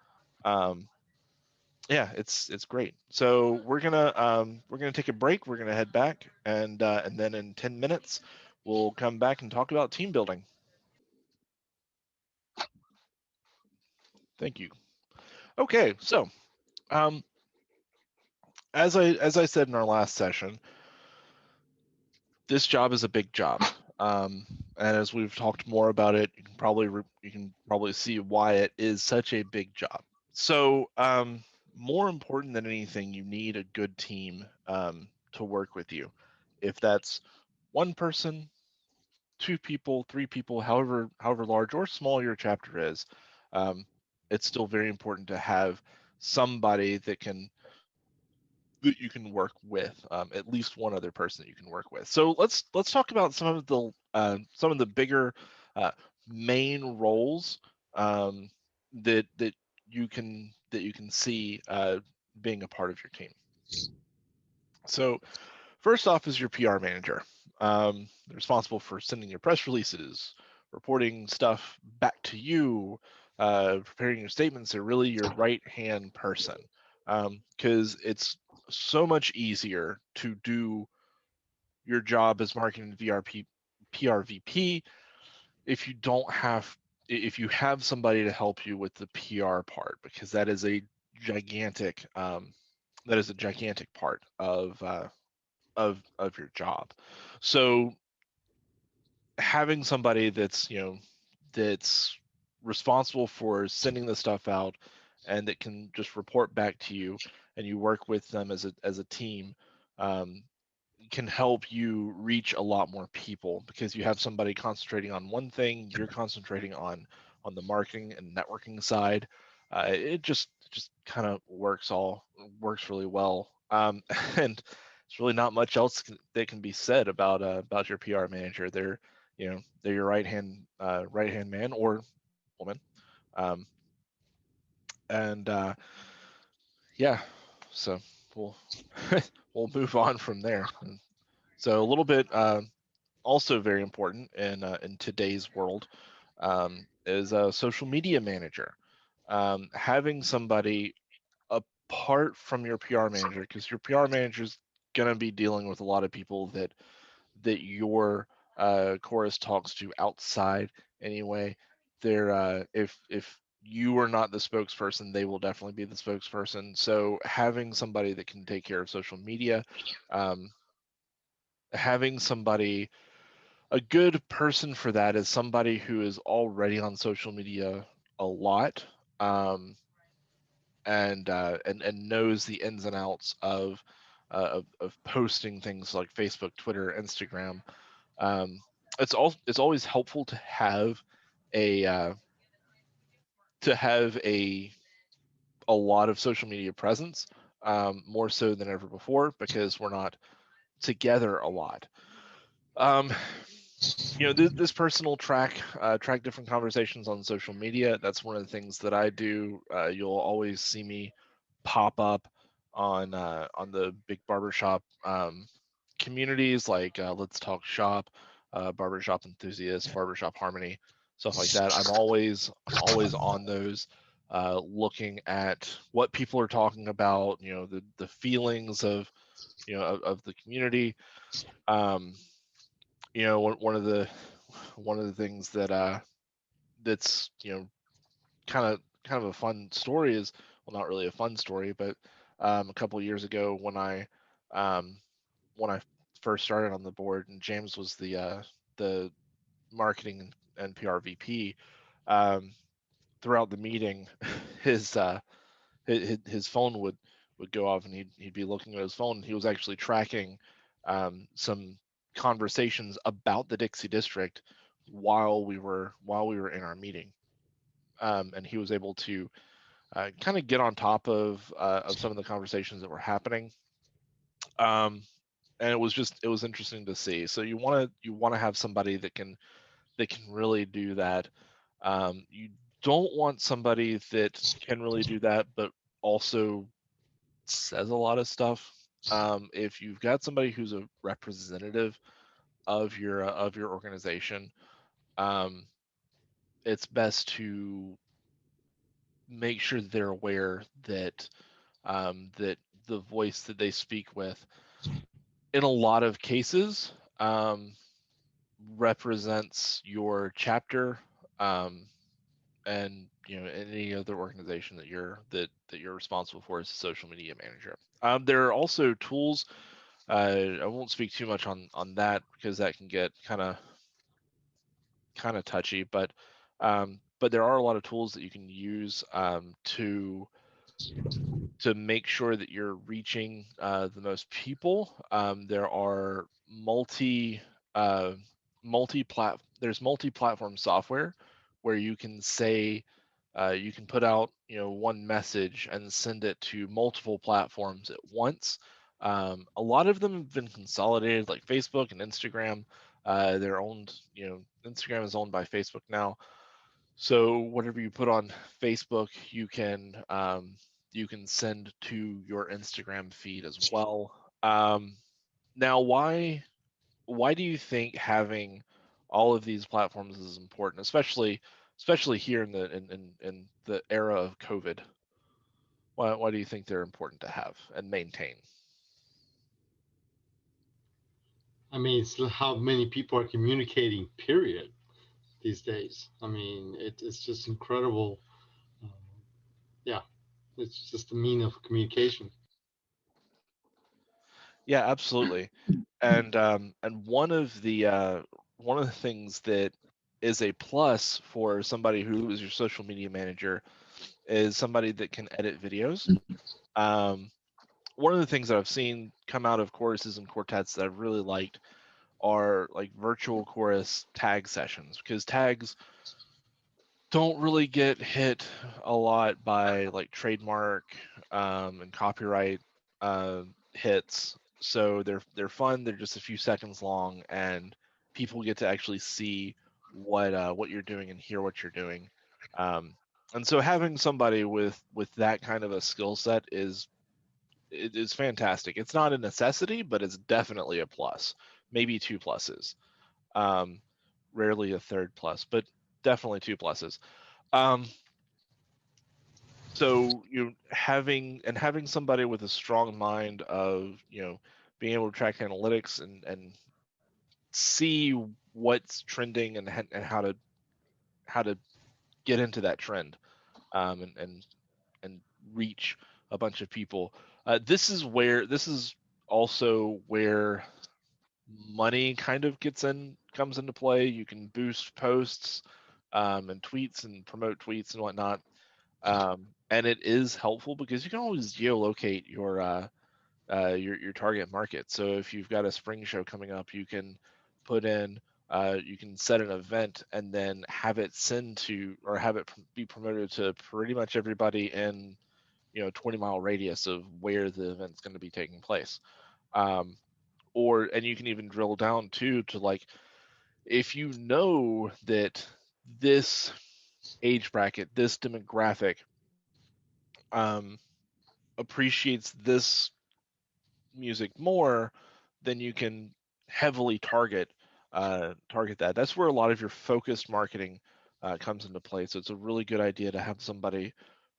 Speaker 1: Yeah, it's great. So we're gonna take a break. We're gonna head back, and then in 10 minutes we'll come back and talk about team building. Thank you. Okay, so um, as I said in our last session, this job is a big job, and as we've talked more about it, you can probably see why it is such a big job. So, more important than anything, you need a good team to work with you. If that's one person, two people, three people, however large or small your chapter is, um, it's still very important to have somebody that you can work with, at least one other person that you can work with. So let's talk about some of the bigger main roles um, that you can see being a part of your team. So first off is your PR manager. They're responsible for sending your press releases, reporting stuff back to you, preparing your statements. They're really your right hand person, because it's so much easier to do your job as marketing PRVP if you have somebody to help you with the PR part, because gigantic that is a gigantic part of your job. So having somebody that's responsible for sending the stuff out and that can just report back to you, and you work with them as a team, um, can help you reach a lot more people, because you have somebody concentrating on one thing, you're concentrating on the marketing and networking side. It just kind of works really well And it's really not much else that can be said about your PR manager. They're they're your right hand man or woman, um, and yeah, so we'll we'll move on from there. And so a little bit also very important in today's world is a social media manager. Having somebody apart from your PR manager, because your PR manager is going to be dealing with a lot of people that your chorus talks to outside anyway. They're if you are not the spokesperson, they will definitely be the spokesperson. So having somebody that can take care of social media, um, having somebody, a good person for that is somebody who is already on social media a lot, um, and knows the ins and outs of posting things like Facebook, Twitter, Instagram. Um, it's always helpful a uh, to have a lot of social media presence, more so than ever before, because we're not together a lot. Um, this person will track different conversations on social media. That's one of the things that I do. You'll always see me pop up on the big barbershop communities like Let's Talk Shop, Barbershop Enthusiasts, Barbershop Harmony, stuff like that. I'm always on those, looking at what people are talking about. The feelings of the community. Um, one of the things that's kind of a fun story is, well, not really a fun story, but a couple of years ago um, when I first started on the board, and James was the marketing and PR VP. um, Throughout the meeting, his his phone would go off, and he'd be looking at his phone. He was actually tracking some conversations about the Dixie District while we were in our meeting, and he was able to kind of get on top of some of the conversations that were happening. And it was interesting to see. So you want to have somebody that can really do that. You don't want somebody that can really do that, but also says a lot of stuff. If you've got somebody who's a representative of your organization, um, it's best to make sure that they're aware that the voice that they speak with, in a lot of cases, represents your chapter, um, and any other organization that you're responsible for as a social media manager. There are also tools. I won't speak too much on that because that can get kind of touchy, but there are a lot of tools that you can use to make sure that you're reaching the most people. There are uh, there's multi-platform software where you can say you can put out one message and send it to multiple platforms at once. A lot of them have been consolidated, like Facebook and Instagram. They're owned, Instagram is owned by Facebook now. So whatever you put on Facebook, you can send to your Instagram feed as well. Now, why do you think having all of these platforms is important, especially here in the era of COVID? Why do you think they're important to have and maintain?
Speaker 2: I mean, it's how many people are communicating, period, these days. I mean, it's just incredible. Um, yeah, it's just a mean of communication.
Speaker 1: Yeah, absolutely. And one of the things that is a plus for somebody who is your social media manager is somebody that can edit videos. Um, One of the things that I've seen come out of choruses and quartets that I've really liked are like virtual chorus tag sessions, because tags don't really get hit a lot by like trademark and copyright hits, so they're fun. They're just a few seconds long, and people get to actually see what you're doing and hear what you're doing. And so having somebody with that kind of a skill set is fantastic. It's not a necessity, but it's definitely a plus. Maybe two pluses. Um, Rarely a third plus, but definitely two pluses. Um, so having somebody with a strong mind of being able to track analytics and see what's trending and how to get into that trend, and reach a bunch of people. This is also where money kind of comes into play. You can boost posts, and tweets and promote tweets and whatnot. And it is helpful because you can always geolocate your target market. So if you've got a spring show coming up, you can put in you can set an event and then have it be promoted to pretty much everybody in 20-mile radius of where the event's going to be taking place. And you can even drill down too to, like, if you know that this age bracket, this demographic, appreciates this music more, then you can heavily target that. That's where a lot of your focused marketing comes into play. So it's a really good idea to have somebody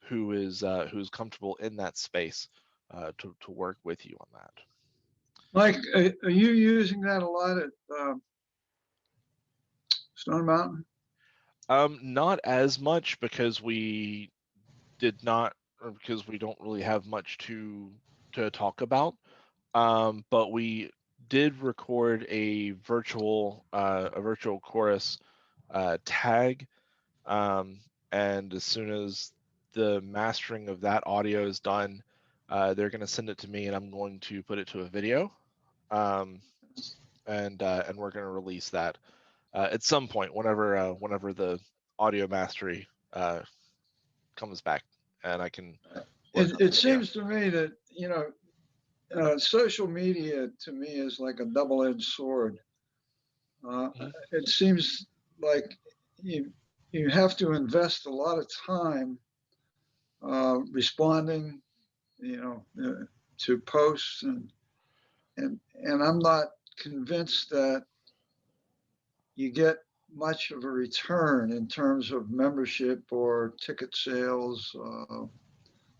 Speaker 1: who's comfortable in that space to work with you on that.
Speaker 4: Mike, are you using that a lot at Stone Mountain?
Speaker 1: Not as much because we don't really have much to talk about. But we did record a virtual chorus tag, and as soon as the mastering of that audio is done, they're going to send it to me, and I'm going to put it to a video, and we're going to release that at some point whenever the audio mastery comes back, and I can.
Speaker 4: It seems to me that social media to me is like a double-edged sword. It seems like you have to invest a lot of time responding, to posts, and I'm not convinced that you get much of a return in terms of membership or ticket sales,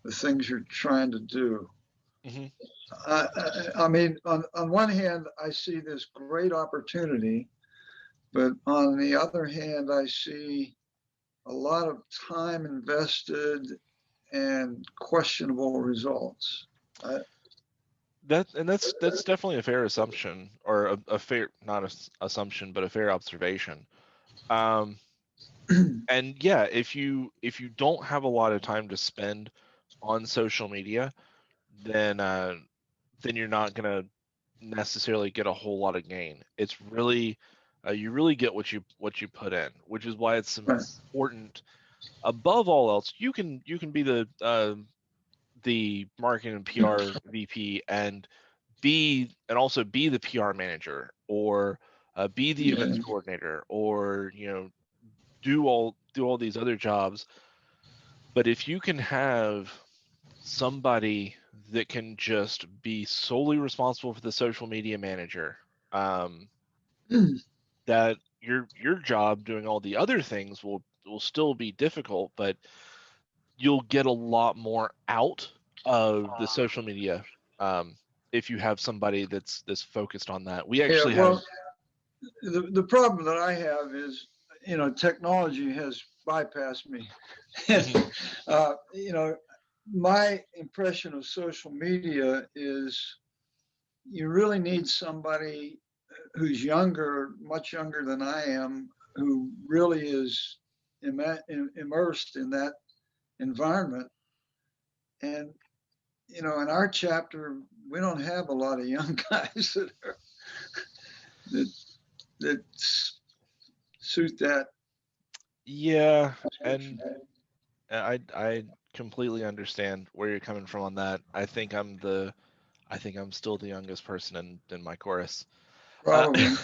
Speaker 4: the things you're trying to do.
Speaker 1: Mm-hmm.
Speaker 4: I mean, on one hand, I see this great opportunity, but on the other hand, I see a lot of time invested and questionable results.
Speaker 1: That's definitely a fair assumption, or a fair, not a assumption, but a fair observation. And yeah, if you don't have a lot of time to spend on social media, then you're not gonna necessarily get a whole lot of gain. It's really you really get what you put in, which is why it's important. Above all else, you can be the marketing and PR VP and also be the PR manager, or be the events coordinator, or do all these other jobs. But if you can have somebody that can just be solely responsible for the social media manager, that your job doing all the other things will still be difficult, but you'll get a lot more out of the social media if you have somebody that's focused on that. We actually have.
Speaker 4: The problem that I have is, technology has bypassed me. My impression of social media is you really need somebody who's much younger than I am, who really is immersed in that environment. And, in our chapter, we don't have a lot of young guys that suit that.
Speaker 1: Yeah, and I completely understand where you're coming from on that. I think I'm the I think I'm still the youngest person in my chorus.
Speaker 4: Probably.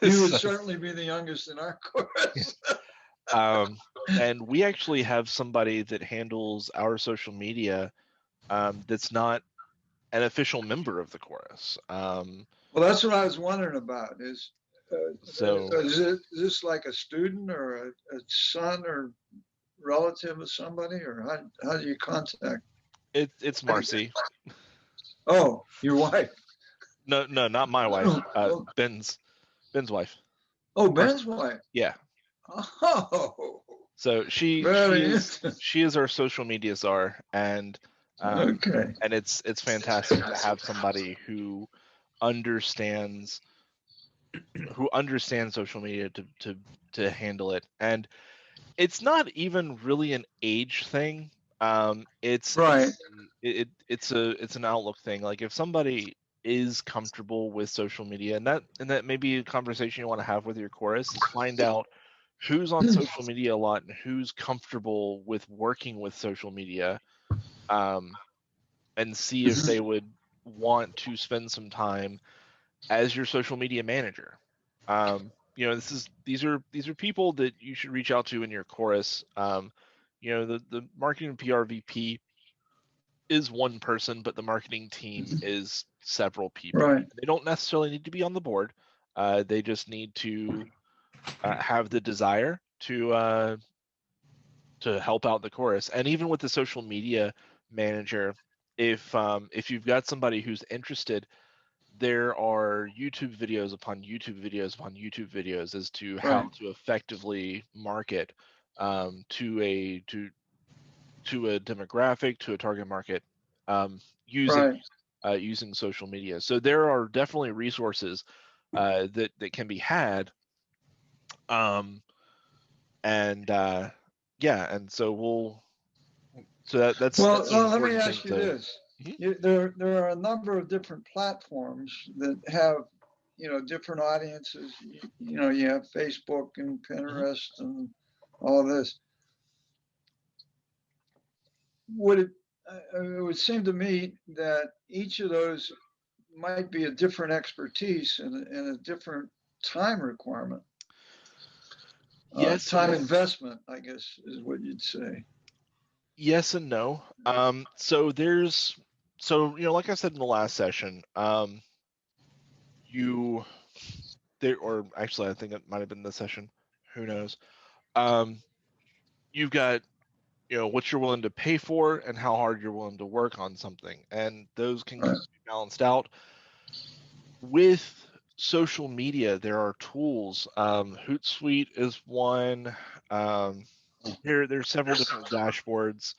Speaker 4: You would
Speaker 1: So,
Speaker 4: certainly be the youngest in our chorus.
Speaker 1: and we actually have somebody that handles our social media that's not an official member of the chorus.
Speaker 4: Well, that's what I was wondering about.
Speaker 1: So
Speaker 4: Is this like a student or a son or relative of somebody, or how do you contact?
Speaker 1: it's Marcy.
Speaker 4: Oh, your wife.
Speaker 1: No, not my wife.
Speaker 4: Oh,
Speaker 1: Ben's wife.
Speaker 4: Ben's wife.
Speaker 1: Yeah.
Speaker 4: Oh,
Speaker 1: So
Speaker 4: very interesting.
Speaker 1: she is our social media czar, and
Speaker 4: Okay.
Speaker 1: and it's fantastic to have somebody who understands social media to handle it. And it's not even really an age thing. It's
Speaker 4: Right.
Speaker 1: it's an outlook thing. Like if somebody is comfortable with social media, and that may be a conversation you want to have with your chorus, is find out who's on social media a lot and who's comfortable with working with social media, and see if they would want to spend some time as your social media manager. These are people that you should reach out to in your chorus. The marketing and PR VP is one person, but the marketing team is several people.
Speaker 4: Right.
Speaker 1: They don't necessarily need to be on the board. They just need to have the desire to help out the chorus. And even with the social media manager, if you've got somebody who's interested, there are YouTube videos upon YouTube videos upon YouTube videos as to how
Speaker 4: Right.
Speaker 1: to effectively market to a demographic, to a target market, using
Speaker 4: Right.
Speaker 1: using social media. So there are definitely resources that can be had, and yeah, and so that's
Speaker 4: Well,
Speaker 1: an
Speaker 4: let me
Speaker 1: important thing
Speaker 4: ask you
Speaker 1: to.
Speaker 4: this.
Speaker 1: Mhm.
Speaker 4: There are a number of different platforms that have, different audiences. You have Facebook and Pinterest and all this. It would seem to me that each of those might be a different expertise and a different time requirement.
Speaker 1: Yes,
Speaker 4: Time investment, I guess, is what you'd say.
Speaker 1: yes and no. Like I said in the last session, you there, or actually I think it might have been this session, who knows. You've got, what you're willing to pay for and how hard you're willing to work on something, and those can
Speaker 4: Right.
Speaker 1: be balanced out. With social media, there are tools. Hootsuite is one. There's several different dashboards,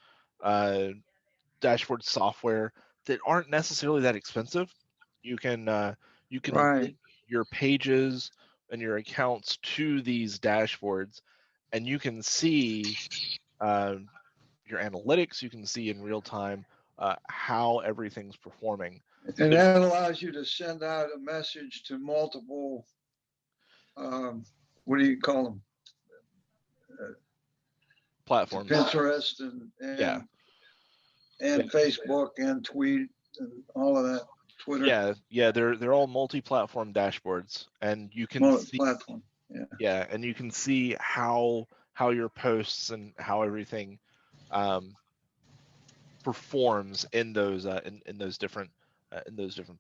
Speaker 1: dashboard software that aren't necessarily that expensive. You can
Speaker 4: Right.
Speaker 1: link your pages and your accounts to these dashboards, and you can see your analytics. You can see in real time how everything's performing.
Speaker 4: And that allows you to send out a message to multiple, what do you call them?
Speaker 1: Platforms.
Speaker 4: Pinterest
Speaker 1: Yeah.
Speaker 4: and Facebook and tweet and all of that. Twitter.
Speaker 1: Yeah, they're all multi-platform dashboards, and you can see,
Speaker 4: platform.
Speaker 1: yeah, and you can see how your posts and how everything performs in those different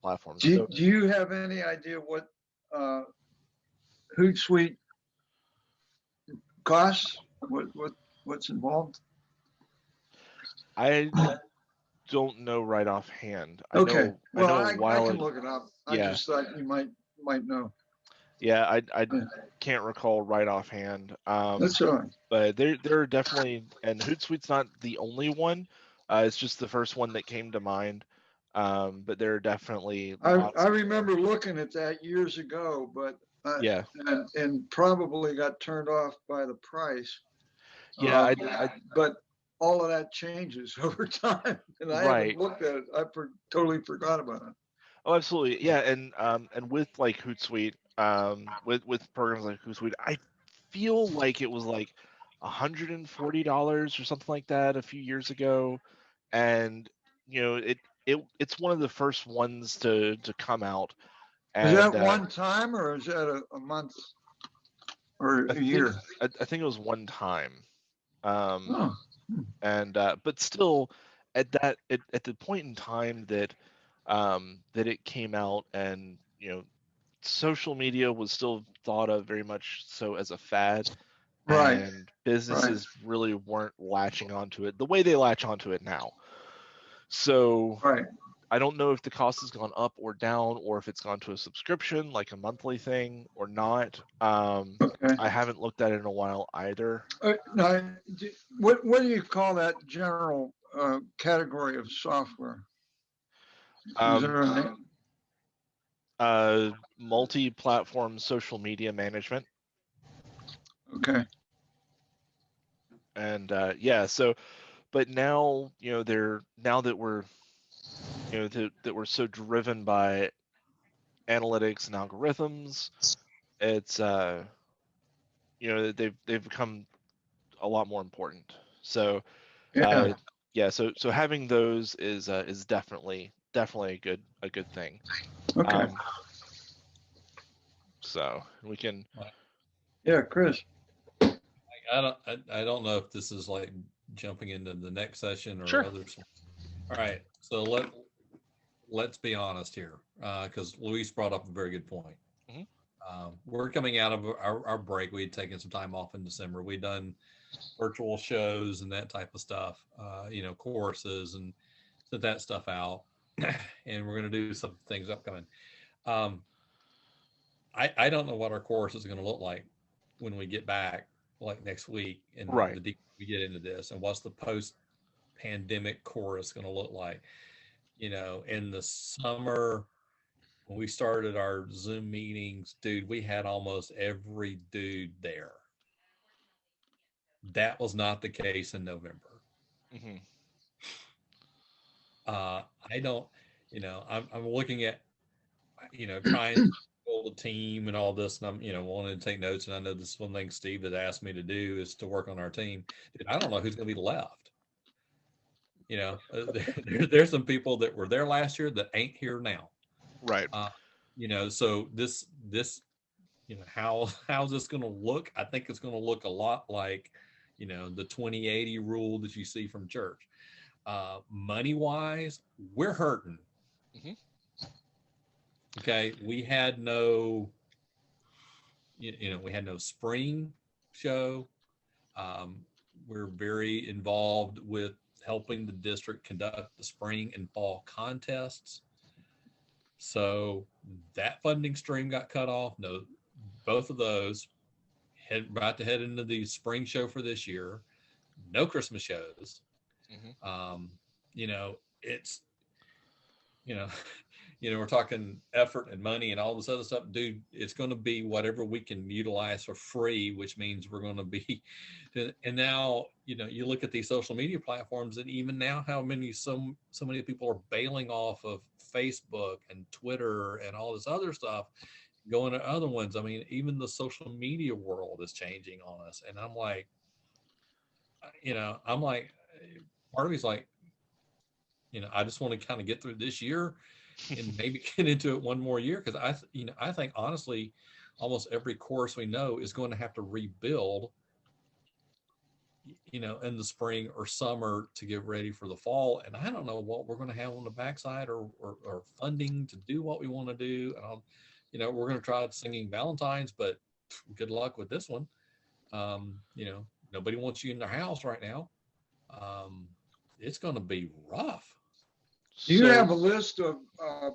Speaker 1: platforms.
Speaker 4: Do you have any idea what Hootsuite costs? What's involved?
Speaker 1: I don't know right offhand.
Speaker 4: Okay.
Speaker 1: I know
Speaker 4: I can look it up. I
Speaker 1: Yeah.
Speaker 4: just thought you might know.
Speaker 1: Yeah, I can't recall right offhand.
Speaker 4: That's all right.
Speaker 1: But there are definitely, and Hootsuite's not the only one. It's just the first one that came to mind. But there are definitely
Speaker 4: I remember looking at that years ago, but
Speaker 1: yeah.
Speaker 4: and probably got turned off by the price.
Speaker 1: Yeah,
Speaker 4: but all of that changes over time, and I haven't looked at it. I totally forgot about it.
Speaker 1: Oh, absolutely. Yeah, and with like Hootsuite, with programs like Hootsuite, I feel like it was like $140 or something like that a few years ago, and it it's one of the first ones to come out.
Speaker 4: Is
Speaker 1: And
Speaker 4: that one time or is that a month or a year?
Speaker 1: I think it was one time.
Speaker 4: Oh,
Speaker 1: And but still, at the point in time that that it came out, and social media was still thought of very much so as a fad,
Speaker 4: right,
Speaker 1: and businesses really weren't latching onto it the way they latch onto it now. So
Speaker 4: right.
Speaker 1: I don't know if the cost has gone up or down, or if it's gone to a subscription, like a monthly thing, or not.
Speaker 4: Okay.
Speaker 1: I haven't looked at it in a while either.
Speaker 4: Now, what do you call that general category of software? Is there a name?
Speaker 1: Multi-platform social media management.
Speaker 4: Okay.
Speaker 1: And yeah, so but now now that we're that we're so driven by analytics and algorithms, it's they've become a lot more important. So
Speaker 4: Yeah.
Speaker 1: yeah, so having those is definitely a good thing.
Speaker 4: Okay.
Speaker 1: So we can.
Speaker 4: Yeah, Chris.
Speaker 5: I don't know if this is like jumping into the next session or
Speaker 1: Sure.
Speaker 5: others. All right, so let's be honest here, because Luis brought up a very good point.
Speaker 1: Mhm.
Speaker 5: We're coming out of our break. We had taken some time off in December. We'd done virtual shows and that type of stuff, courses, and sent that stuff out. And we're going to do some things upcoming. I don't know what our course is going to look like when we get back, like next week, and
Speaker 1: Right.
Speaker 5: the deep we get into this, and what's the post-pandemic course going to look like. In the summer when we started our Zoom meetings, dude, we had almost every dude there. That was not the case in November.
Speaker 1: Mm-hmm.
Speaker 5: I don't, I'm looking at, trying to build a team and all this, and I'm, wanting to take notes. And I know this is one thing Steve had asked me to do is to work on our team. Dude, I don't know who's going to be left. There's some people that were there last year that ain't here now.
Speaker 1: Right.
Speaker 5: So this, how's this going to look? I think it's going to look a lot like, the 20/80 rule that you see from church. Money wise, we're hurting.
Speaker 1: Mm-hmm.
Speaker 5: Okay, we had no spring show. We're very involved with helping the district conduct the spring and fall contests. So that funding stream got cut off. No, both of those about to head into the spring show for this year. No Christmas shows.
Speaker 1: Mm-hmm.
Speaker 5: It's we're talking effort and money and all this other stuff, dude. It's going to be whatever we can utilize for free, which means we're going to be. And now, you look at these social media platforms, and even now, how so many people are bailing off of Facebook and Twitter and all this other stuff, going to other ones. I mean, even the social media world is changing on us, and I'm like, part of me's like, I just want to kind of get through this year and maybe get into it one more year, because I think honestly, almost every course we know is going to have to rebuild, in the spring or summer to get ready for the fall. And I don't know what we're going to have on the backside or funding to do what we want to do. We're going to try singing Valentine's, but good luck with this one. Nobody wants you in their house right now. It's going to be rough.
Speaker 4: Do you have a list of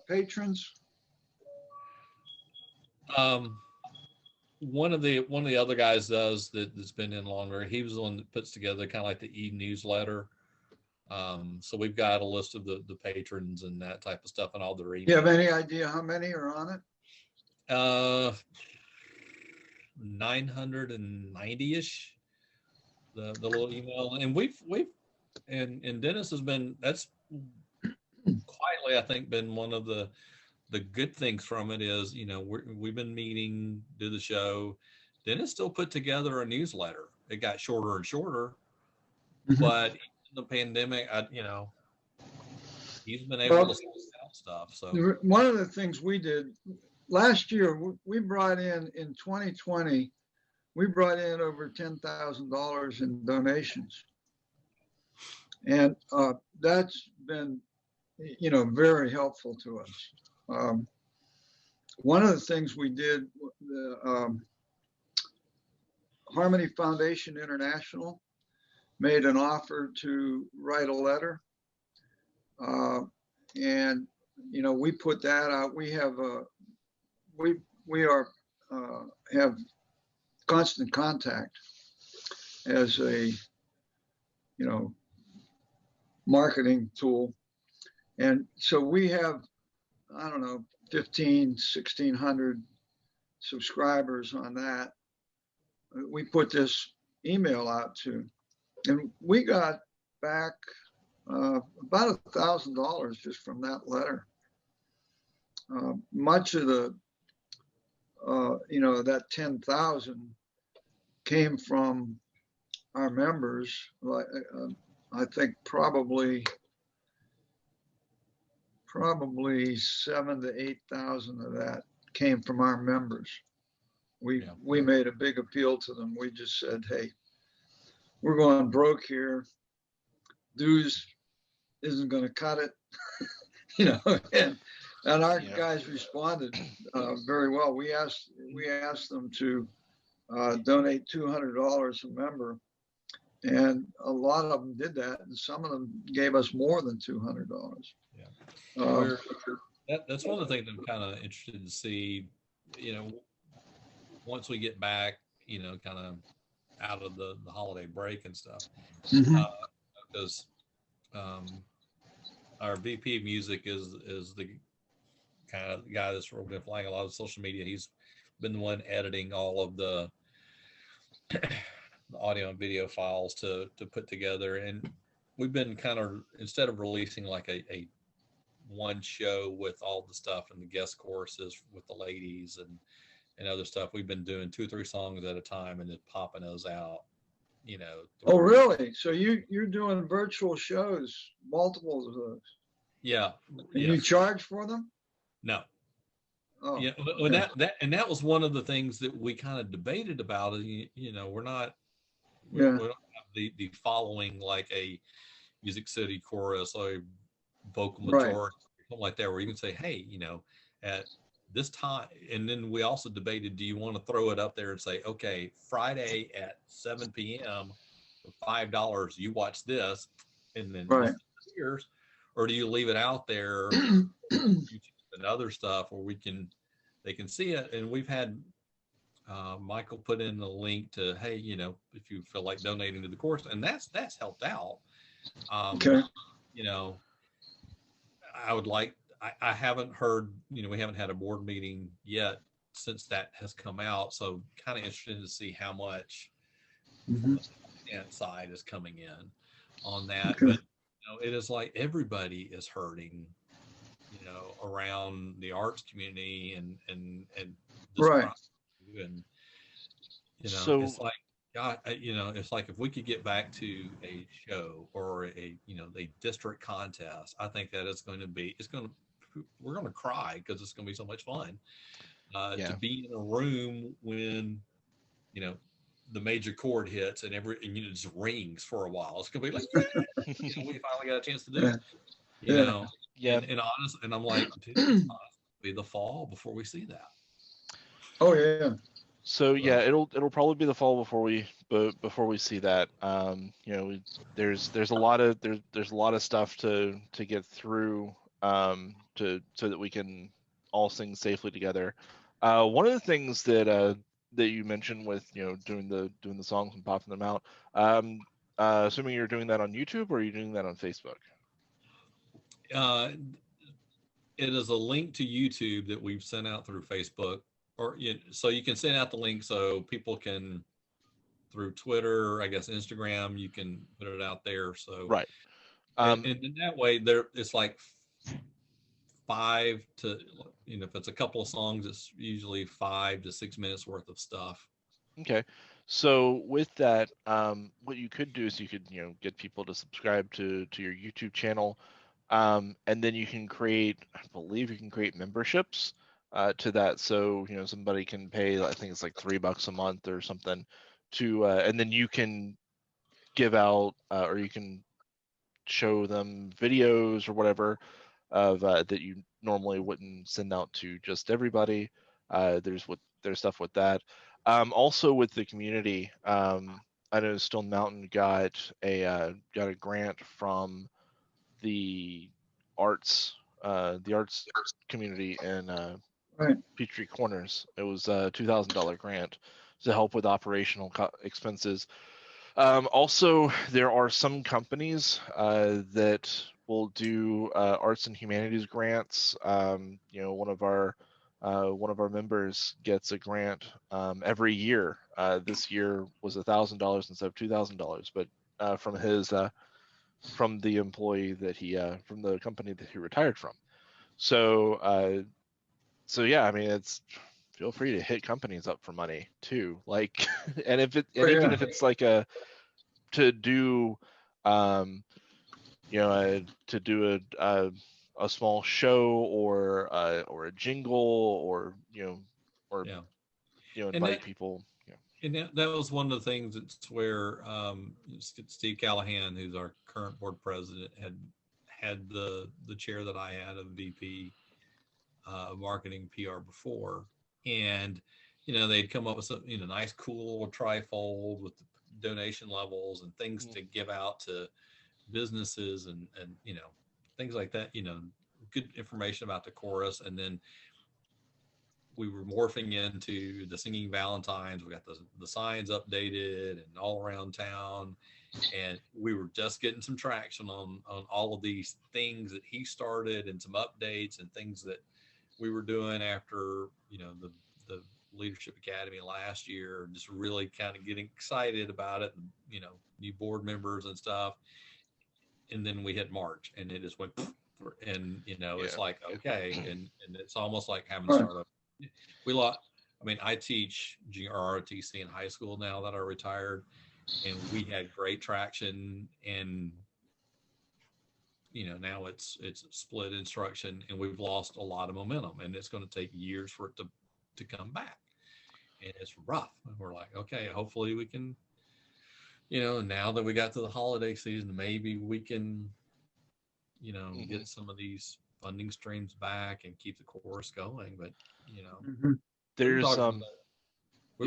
Speaker 4: patrons?
Speaker 5: One of the other guys does that's been in longer. He was the one that puts together kind of like the e-newsletter. So we've got a list of the patrons and that type of stuff and all their emails.
Speaker 4: Do you have any idea how many are on it?
Speaker 5: 990-ish. The little email, and we've and Dennis has been, that's quietly, I think, been one of the good things from it is, we've been meeting, do the show. Dennis still put together a newsletter. It got shorter and shorter, but in the pandemic, he's been able
Speaker 4: Well,
Speaker 5: to sort out stuff. So
Speaker 4: one of the things we did last year, we brought in 2020, we brought in over $10,000 in donations. And that's been, very helpful to us. One of the things we did, the Harmony Foundation International made an offer to write a letter. And, we put that out. We have have constant contact as a, marketing tool. And so we have, I don't know, 1,600 subscribers on that. We put this email out to, and we got back about $1,000 just from that letter. Much of the, that 10,000 came from our members. Like I think probably 7,000 to 8,000 of that came from our members. We made a big appeal to them. We just said, hey, we're going broke here. Dues isn't going to cut it, and our guys responded very well. We asked them to donate $200 a member, and a lot of them did that, and some of them gave us more than $200.
Speaker 5: That's one of the things I'm kind of interested to see, once we get back, kind of out of the holiday break and stuff. Because our VP of music is the kind of guy that's been flying a lot of social media. He's been the one editing all of the audio and video files to put together. And we've been kind of, instead of releasing like a one show with all the stuff and the guest choruses with the ladies and other stuff, we've been doing 2 or 3 songs at a time and just popping those out,
Speaker 4: Oh, really? So you're doing virtual shows, multiples of those?
Speaker 5: Yeah.
Speaker 4: And you charge for them?
Speaker 5: No.
Speaker 4: Oh,
Speaker 5: Yeah.
Speaker 4: okay.
Speaker 5: That was one of the things that we kind of debated about. We're not, we don't have the following like a Music City chorus or a vocal majority, or something like that, where you can say, hey, at this time. And then we also debated, do you want to throw it up there and say, okay, Friday at 7 p.m. for $5, you watch this, and then disappears, or do you leave it out there, YouTube and other stuff where they can see it? And we've had Michael put in the link to, hey, if you feel like donating to the course, and that's helped out.
Speaker 4: Okay.
Speaker 5: I would like, I haven't heard, we haven't had a board meeting yet since that has come out. So kind of interested to see how much the side is coming in on that.
Speaker 4: Okay.
Speaker 5: But, it is like everybody is hurting, around the arts community and this process. And,
Speaker 1: So,
Speaker 5: it's like, God, it's like if we could get back to a show or a district contest, I think that we're going to cry because it's going to be so much fun to be in a room when, the major chord hits and it just rings for a while. It's going to be like, we finally got a chance to do it, And honest, and I'm like, dude, it's honestly be the fall before we see that.
Speaker 4: Oh yeah.
Speaker 1: So yeah, it'll probably be the fall before we see that. There's a lot of stuff to get through so that we can all sing safely together. One of the things that you mentioned with doing the songs and popping them out, assuming you're doing that on YouTube, or are you doing that on Facebook?
Speaker 5: It is a link to YouTube that we've sent out through Facebook, so you can send out the link so people can, through Twitter, I guess Instagram, you can put it out there. So
Speaker 1: right,
Speaker 5: and in that way, it's like 5 to, if it's a couple of songs, it's usually 5 to 6 minutes worth of stuff.
Speaker 1: Okay, so with that, what you could do is you could get people to subscribe to your YouTube channel. And then you can create, I believe you can create memberships to that. So, somebody can pay, I think it's like $3 a month or something to, and then you can give out, or you can show them videos or whatever of that you normally wouldn't send out to just everybody. There's stuff with that. Also with the community, I know Stone Mountain got a grant from the arts community in
Speaker 4: Right.
Speaker 1: Peachtree Corners. It was a $2,000 grant to help with operational expenses. Also, there are some companies that will do arts and humanities grants. One of our members gets a grant every year. This year was $1,000 instead of $2,000, but from the employee that from the company that he retired from. So yeah, I mean, it's feel free to hit companies up for money too. Like, and even if it's like to do, um, to do a small show or a jingle or
Speaker 5: Yeah.
Speaker 1: invite people.
Speaker 5: And that was one of the things that's where Steve Callahan, who's our current board president, had the chair that I had of VP marketing PR before, and they'd come up with some nice cool trifold with the donation levels and things to give out to businesses and things like that. Good information about the chorus, and then we were morphing into the singing Valentines. We got the signs updated and all around town, and we were just getting some traction on all of these things that he started and some updates and things that we were doing after the Leadership Academy last year. Just really kind of getting excited about it, and, new board members and stuff. And then we hit March, and it just went, and it's like, okay, and it's almost like having to start up. We lost. I mean, I teach ROTC in high school now that I retired, and we had great traction. And now it's split instruction, and we've lost a lot of momentum, and it's going to take years for it to come back. And it's rough. And we're like, okay, hopefully we can. Now that we got to the holiday season, maybe we can, get some of these funding streams back and keep the chorus going. But
Speaker 1: There's
Speaker 5: we were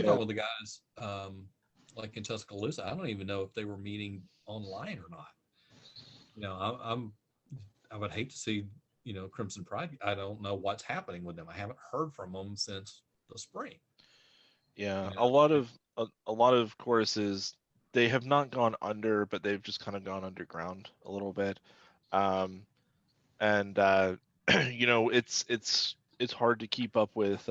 Speaker 5: talking with the guys like in Tuscaloosa. I don't even know if they were meeting online or not. I would hate to see Crimson Pride. I don't know what's happening with them. I haven't heard from them since the spring.
Speaker 1: Yeah, a lot of choruses, they have not gone under, but they've just kind of gone underground a little bit. And it's hard to keep up with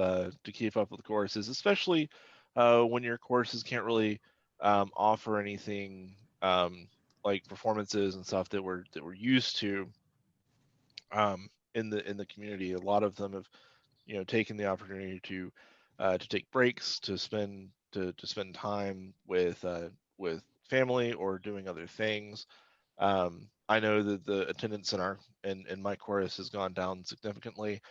Speaker 1: choruses, especially when your choruses can't really offer anything like performances and stuff that we're used to in the community. A lot of them have taken the opportunity to take breaks, to spend time with family or doing other things. I know that the attendance in my chorus has gone down significantly.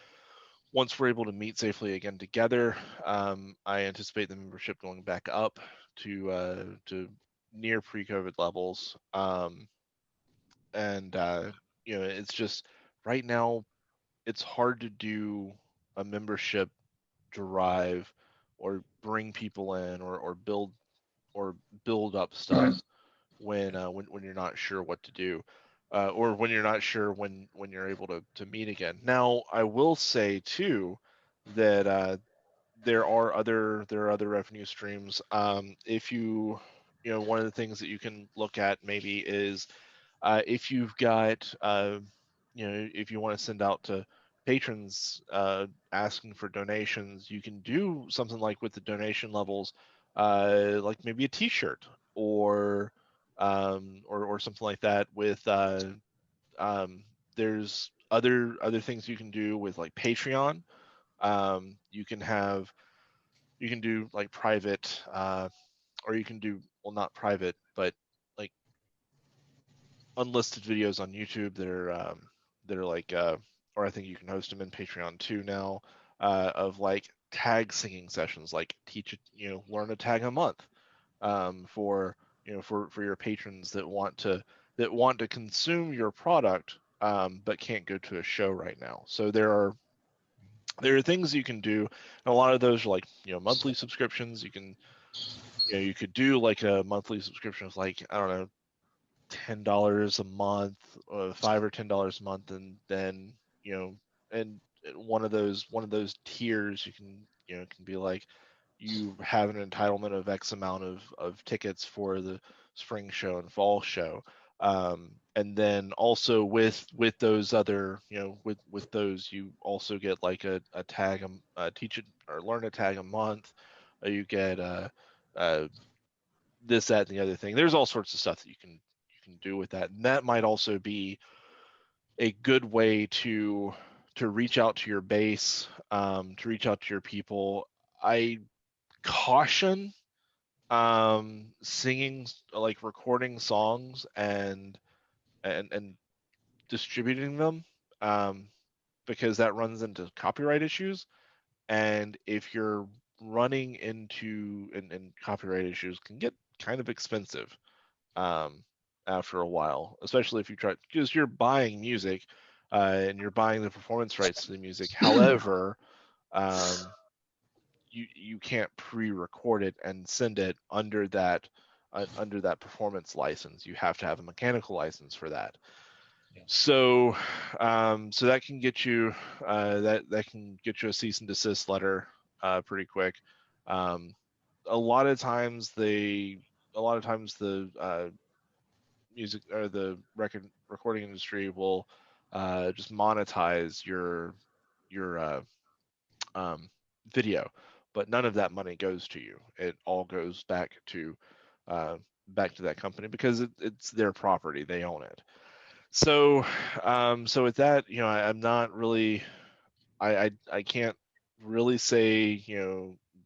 Speaker 1: Once we're able to meet safely again together, I anticipate the membership going back up to near pre-COVID levels. And it's just right now it's hard to do a membership drive or bring people in or build up stuff when you're not sure what to do, or when you're not sure when you're able to meet again. Now, I will say too that there are other revenue streams. If one of the things that you can look at maybe is if you've got if you want to send out to patrons asking for donations, you can do something like with the donation levels, like maybe a T-shirt or something like that. With there's other things you can do with like Patreon. You can do like private, or you can do, well, not private, but like unlisted videos on YouTube that are are like, or I think you can host them in Patreon too now, of like tag singing sessions, like learn a tag a month, for for your patrons that want to consume your product, but can't go to a show right now. So there are things you can do, and a lot of those are like monthly subscriptions. You could do like a monthly subscription of like, I don't know, $10 a month, or $5 or $10 a month, and then and one of those tiers can be like, you have an entitlement of X amount of tickets for the spring show and fall show. And then also with those other, with those, you also get like a tag, teach it or learn a tag a month. You get this, that, and the other thing. There's all sorts of stuff that you can do with that. And that might also be a good way to reach out to your base, to reach out to your people. I caution singing, like recording songs and distributing them, because that runs into copyright issues. And if you're running into and copyright issues can get kind of expensive after a while, especially if you try, because you're buying music, and you're buying the performance rights to the music. However, you can't pre-record it and send it under that performance license. You have to have a mechanical license for that.
Speaker 5: Yeah.
Speaker 1: So so that can get you that can get you a cease and desist letter pretty quick. A lot of times the music or the recording industry will just monetize your video, but none of that money goes to you. It all goes back to that company, because it's their property. They own it. So so with that, I'm not really, I can't really say,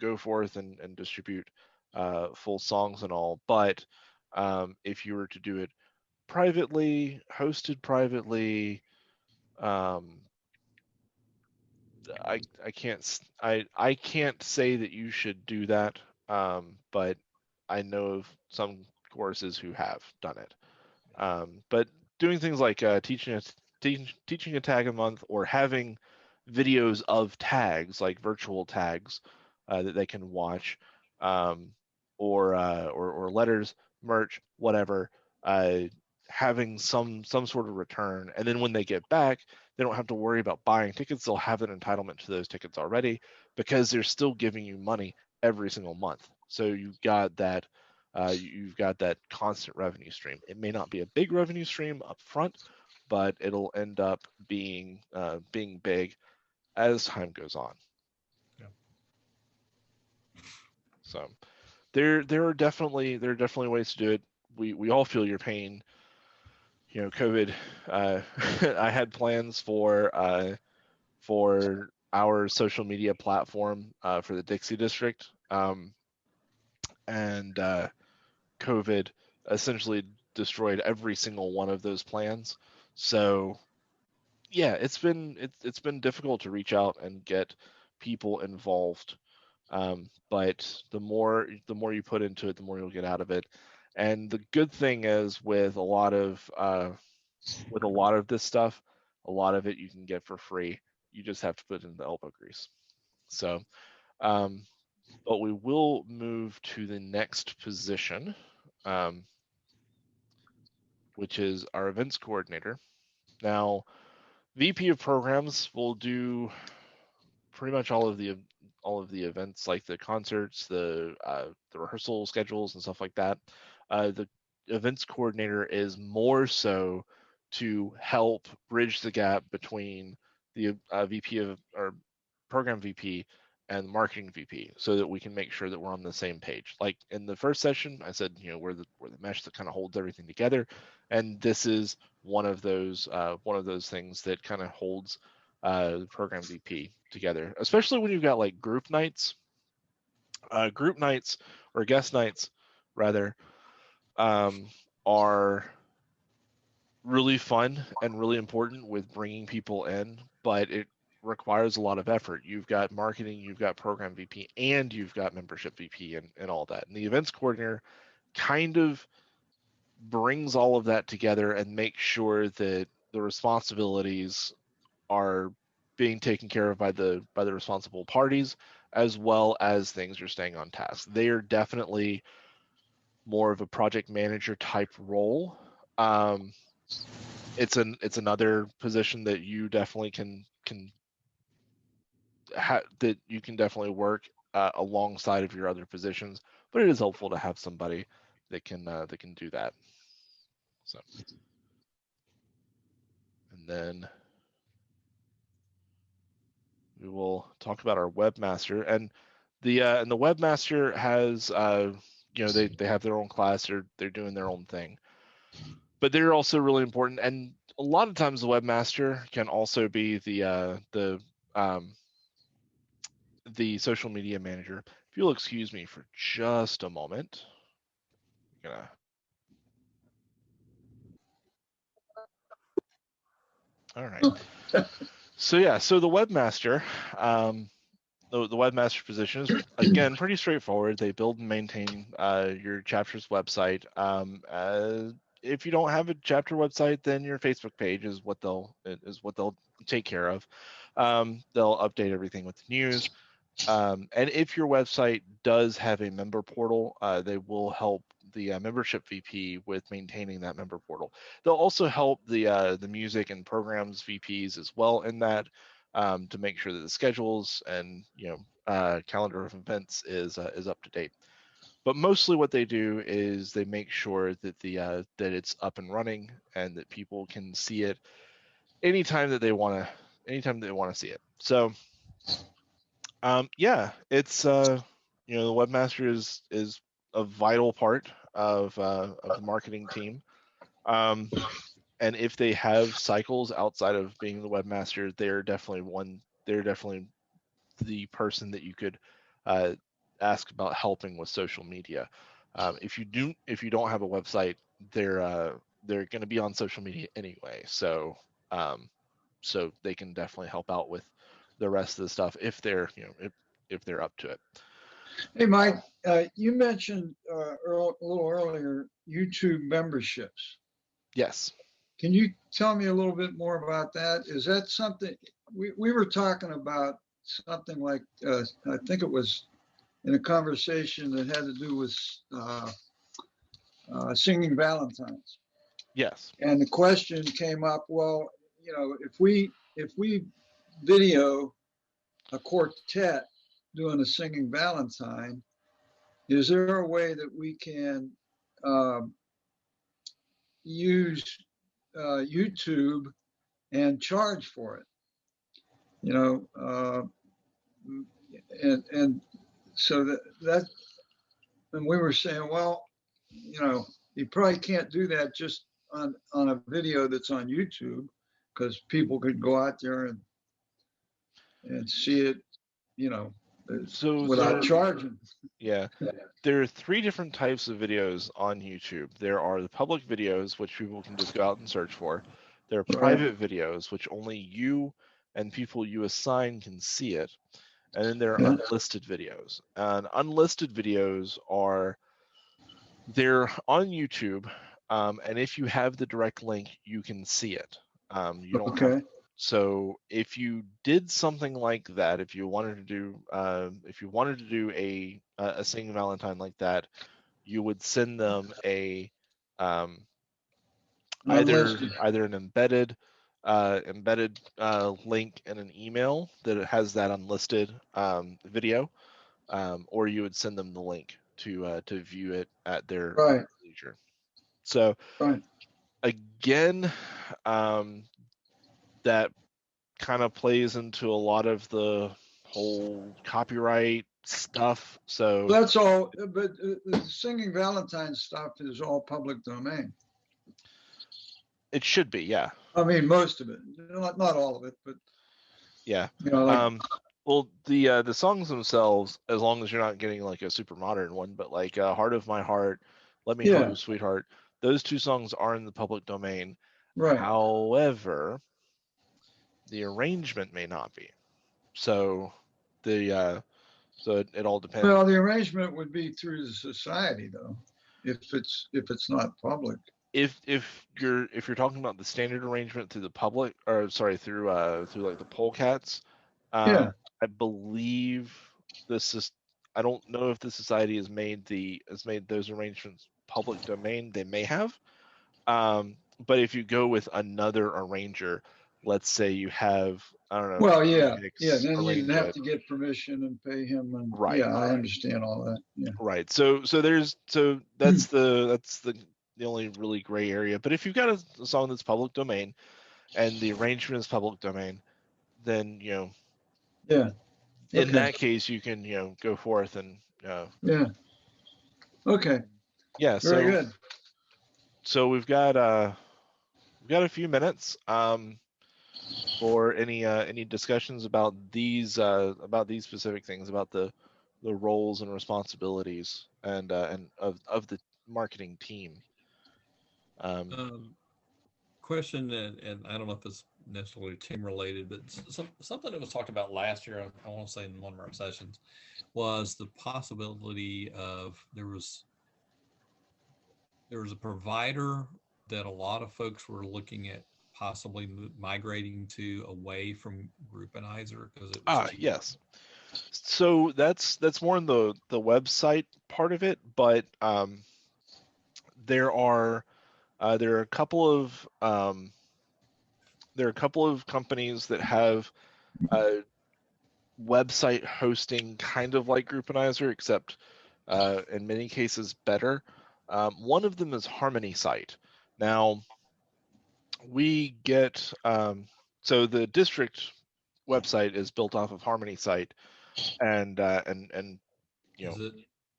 Speaker 1: go forth and distribute full songs and all. But if you were to do it privately, hosted privately, um, I can't say that you should do that, but I know of some courses who have done it. But doing things like teaching a tag a month, or having videos of tags, like virtual tags, that they can watch, um, or letters, merch, whatever, uh, having some sort of return, and then when they get back, they don't have to worry about buying tickets. They'll have an entitlement to those tickets already, because they're still giving you money every single month. So you've got that constant revenue stream. It may not be a big revenue stream up front, but it'll end up being big as time goes on.
Speaker 5: Yeah.
Speaker 1: So there are definitely ways to do it. We all feel your pain. COVID. I had plans for our social media platform for the Dixie District, and COVID essentially destroyed every single one of those plans. So yeah, it's been difficult to reach out and get people involved. But the more you put into it, the more you'll get out of it. And the good thing is, with a lot of this stuff, a lot of it you can get for free. You just have to put in the elbow grease. So, but we will move to the next position, which is our events coordinator. Now, VP of programs will do pretty much all of the events, like the concerts, the rehearsal schedules and stuff like that. The events coordinator is more so to help bridge the gap between the VP of, or program VP, and marketing VP, so that we can make sure that we're on the same page. Like in the first session, I said, we're the mesh that kind of holds everything together, and this is one of those things that kind of holds the program VP together, especially when you've got like group nights or guest nights rather, are really fun and really important with bringing people in, but it requires a lot of effort. You've got marketing, you've got program VP, and you've got membership VP and all that. And the events coordinator kind of brings all of that together and makes sure that the responsibilities are being taken care of by the responsible parties, as well as things are staying on task. They are definitely more of a project manager type role. It's another position that you definitely that you can definitely work alongside of your other positions, but it is helpful to have somebody that can do that. So, and then we will talk about our webmaster, and the webmaster has they have their own class, they're doing their own thing, but they're also really important. And a lot of times the webmaster can also be the social media manager. If you'll excuse me for just a moment, I'm gonna. All right. So yeah, so the webmaster, the webmaster position is again pretty straightforward. They build and maintain your chapter's website. If you don't have a chapter website, then your Facebook page is what they'll take care of. They'll update everything with the news. And if your website does have a member portal, they will help the membership VP with maintaining that member portal. They'll also help the music and programs VPs as well in that, to make sure that the schedules and calendar of events is up to date. But mostly what they do is they make sure that that it's up and running and that people can see it anytime that they want to see it. So yeah, it's the webmaster is a vital part of the marketing team. And if they have cycles outside of being the webmaster, they're definitely the person that you could ask about helping with social media. If you don't have a website, they're going to be on social media anyway, so they can definitely help out with the rest of the stuff if they're if they're up to it.
Speaker 4: Hey, Mike, you mentioned a little earlier YouTube memberships.
Speaker 1: Yes.
Speaker 4: Can you tell me a little bit more about that? Is that something we were talking about? Something like I think it was in a conversation that had to do with singing Valentines.
Speaker 1: Yes.
Speaker 4: And the question came up, well, if we video a quartet doing a singing Valentine, is there a way that we can use YouTube and charge for it? And so that and we were saying, well, you probably can't do that just on a video that's on YouTube, because people could go out there and see it,
Speaker 1: So
Speaker 4: without charging.
Speaker 1: Yeah. There are 3 different types of videos on YouTube. There are the public videos, which people can just go out and search for. There are private videos, which only you and people you assign can see it. And then there are unlisted videos. And unlisted videos they're on YouTube, and if you have the direct link, you can see it. You don't have. So if you did something like that, if you wanted to do a singing Valentine like that, you would send them a either an embedded link in an email that it has that unlisted video, or you would send them the link to view it at their leisure. So again, that kind of plays into a lot of the whole copyright stuff. So
Speaker 4: that's all, but the singing Valentine stuff is all public domain.
Speaker 1: It should be, yeah.
Speaker 4: I mean, most of it, not all of it, but
Speaker 1: yeah. Well, the songs themselves, as long as you're not getting like a super modern one, but like "Heart of My Heart," "Let Me Hold You, Sweetheart," those 2 songs are in the public domain.
Speaker 4: Right.
Speaker 1: However, the arrangement may not be. So it all depends.
Speaker 4: Well, the arrangement would be through the society, though, if it's not public.
Speaker 1: If you're talking about the standard arrangement through the public, or sorry, through like the polecats,
Speaker 4: Yeah.
Speaker 1: I believe this is. I don't know if the society has made those arrangements public domain. They may have. But if you go with another arranger, let's say you have, I don't know,
Speaker 4: Well, yeah.
Speaker 1: Phoenix
Speaker 4: Then you'd
Speaker 1: arrange
Speaker 4: have
Speaker 1: it.
Speaker 4: to get permission and pay him, and
Speaker 1: Right.
Speaker 4: yeah, I understand all that. Yeah.
Speaker 1: Right. So that's the only really gray area. But if you've got a song that's public domain and the arrangement is public domain, then
Speaker 4: Yeah.
Speaker 1: in
Speaker 4: Okay.
Speaker 1: that case you can go forth and
Speaker 4: Yeah. Okay.
Speaker 1: yeah.
Speaker 4: Very good.
Speaker 1: So we've got a few minutes for any discussions about these specific things, about the roles and responsibilities and of the marketing team.
Speaker 5: Question, and I don't know if it's necessarily team related, but something that was talked about last year, I want to say in one of our sessions, was the possibility of there was a provider that a lot of folks were looking at possibly migrating to away from Groupanizer because it was cheap.
Speaker 1: Yes. So that's more in the website part of it, but there are a couple of companies that have website hosting kind of like Groupanizer, except in many cases better. One of them is Harmony Site. Now we get so the district website is built off of Harmony Site, and
Speaker 5: Is it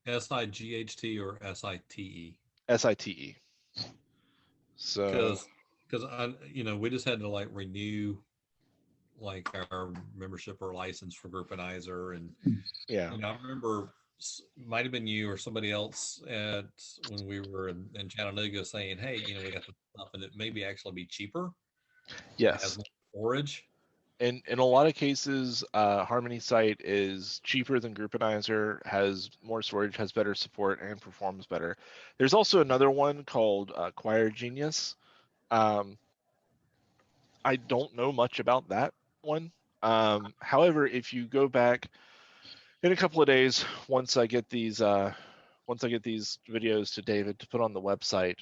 Speaker 5: SIGHT or SITE?
Speaker 1: SITE. So
Speaker 5: because we just had to like renew like our membership or license for Groupanizer, and
Speaker 1: yeah,
Speaker 5: I remember might have been you or somebody else when we were in Chattanooga saying, hey, we got the stuff and it maybe actually be cheaper.
Speaker 1: yes,
Speaker 5: has more storage.
Speaker 1: in a lot of cases, Harmony Site is cheaper than Groupanizer, has more storage, has better support, and performs better. There's also another one called Choir Genius. I don't know much about that one. However, if you go back in a couple of days, once I get these videos to David to put on the website,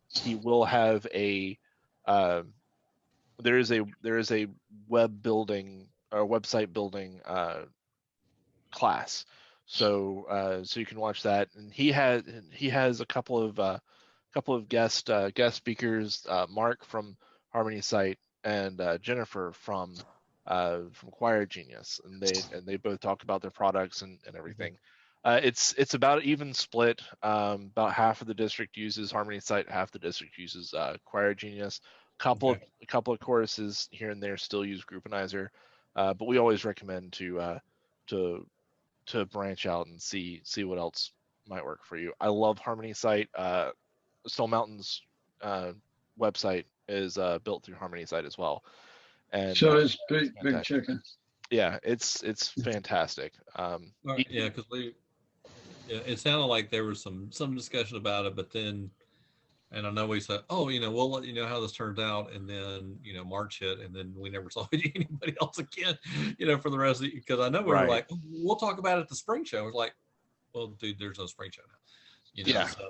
Speaker 1: he will have a there is a web building or website building class, so you can watch that. And he has a couple of guest speakers, Mark from Harmony Site and Jennifer from Choir Genius, and they both talk about their products and everything. It's about even split. About half of the district uses Harmony Site, half the district uses Choir Genius. A couple of choruses here and there still use Groupanizer, but we always recommend to branch out and see what else might work for you. I love Harmony Site. Stone Mountain's website is built through Harmony Site as well, and
Speaker 4: so it's big chicken.
Speaker 1: Yeah, it's fantastic.
Speaker 5: Yeah, because it sounded like there was some discussion about it, but then, and I know we said, oh, we'll let you know how this turns out, and then March hit, and then we never saw anybody else again, for the rest of it, because I know we were like, oh, we'll talk about it at the spring show. It's like, well, dude, there's no spring show now,
Speaker 1: Yeah.
Speaker 5: So,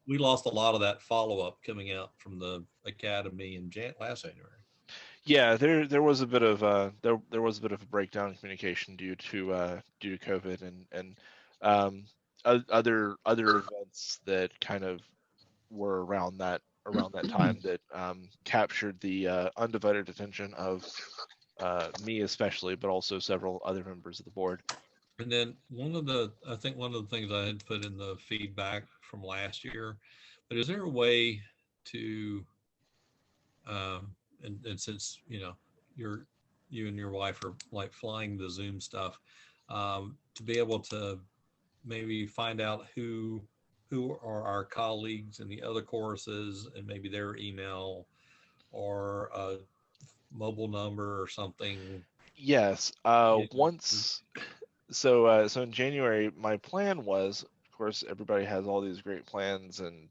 Speaker 5: we lost a lot of that follow up coming out from the academy in last January.
Speaker 1: Yeah, there was a bit of there was a bit of a breakdown in communication due to COVID and other events that kind of were around that time that captured the undivided attention of me especially, but also several other members of the board.
Speaker 5: And then one of the things I had put in the feedback from last year, but is there a way to and since you and your wife are like flying the Zoom stuff, to be able to maybe find out who who are our colleagues in the other courses and maybe their email or a mobile number or something?
Speaker 1: Yes.
Speaker 5: Yeah.
Speaker 1: Once, so in January, my plan was, of course, everybody has all these great plans, and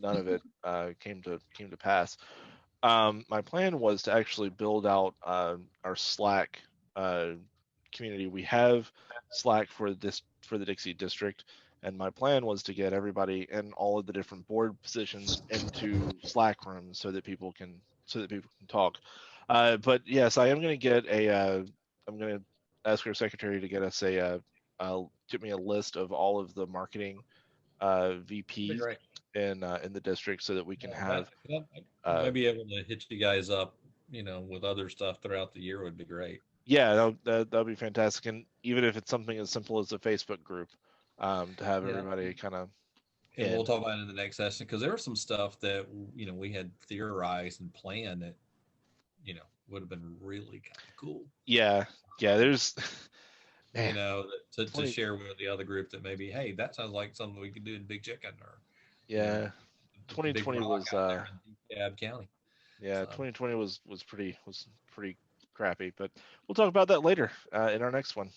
Speaker 1: none of it came to pass. My plan was to actually build out our Slack community. We have Slack for the Dixie district, and my plan was to get everybody in all of the different board positions into Slack rooms so that people can talk. But yes, I am going to get I'm going to ask our secretary to get us get me a list of all of the marketing
Speaker 5: Be
Speaker 1: VPs
Speaker 5: great.
Speaker 1: in the district so that we can
Speaker 5: Yeah,
Speaker 1: have
Speaker 5: I
Speaker 1: uh,
Speaker 5: might be able to hit you guys up, with other stuff throughout the year would be great.
Speaker 1: yeah, that'd be fantastic. And even if it's something as simple as a Facebook group, to have
Speaker 5: Yeah.
Speaker 1: everybody kind of
Speaker 5: And we'll
Speaker 1: in.
Speaker 5: talk about it in the next session because there was some stuff that we had theorized and planned that would have been really kind of cool.
Speaker 1: Yeah, yeah. There's man,
Speaker 5: To
Speaker 1: 20,
Speaker 5: share with the other group that maybe, hey, that sounds like something we could do in Big Chicken or
Speaker 1: yeah.
Speaker 5: the Big
Speaker 1: 2020
Speaker 5: Rock
Speaker 1: was
Speaker 5: out there in DeKalb County.
Speaker 1: yeah,
Speaker 5: So
Speaker 1: 2020 was pretty crappy. But we'll talk about that later in our next one.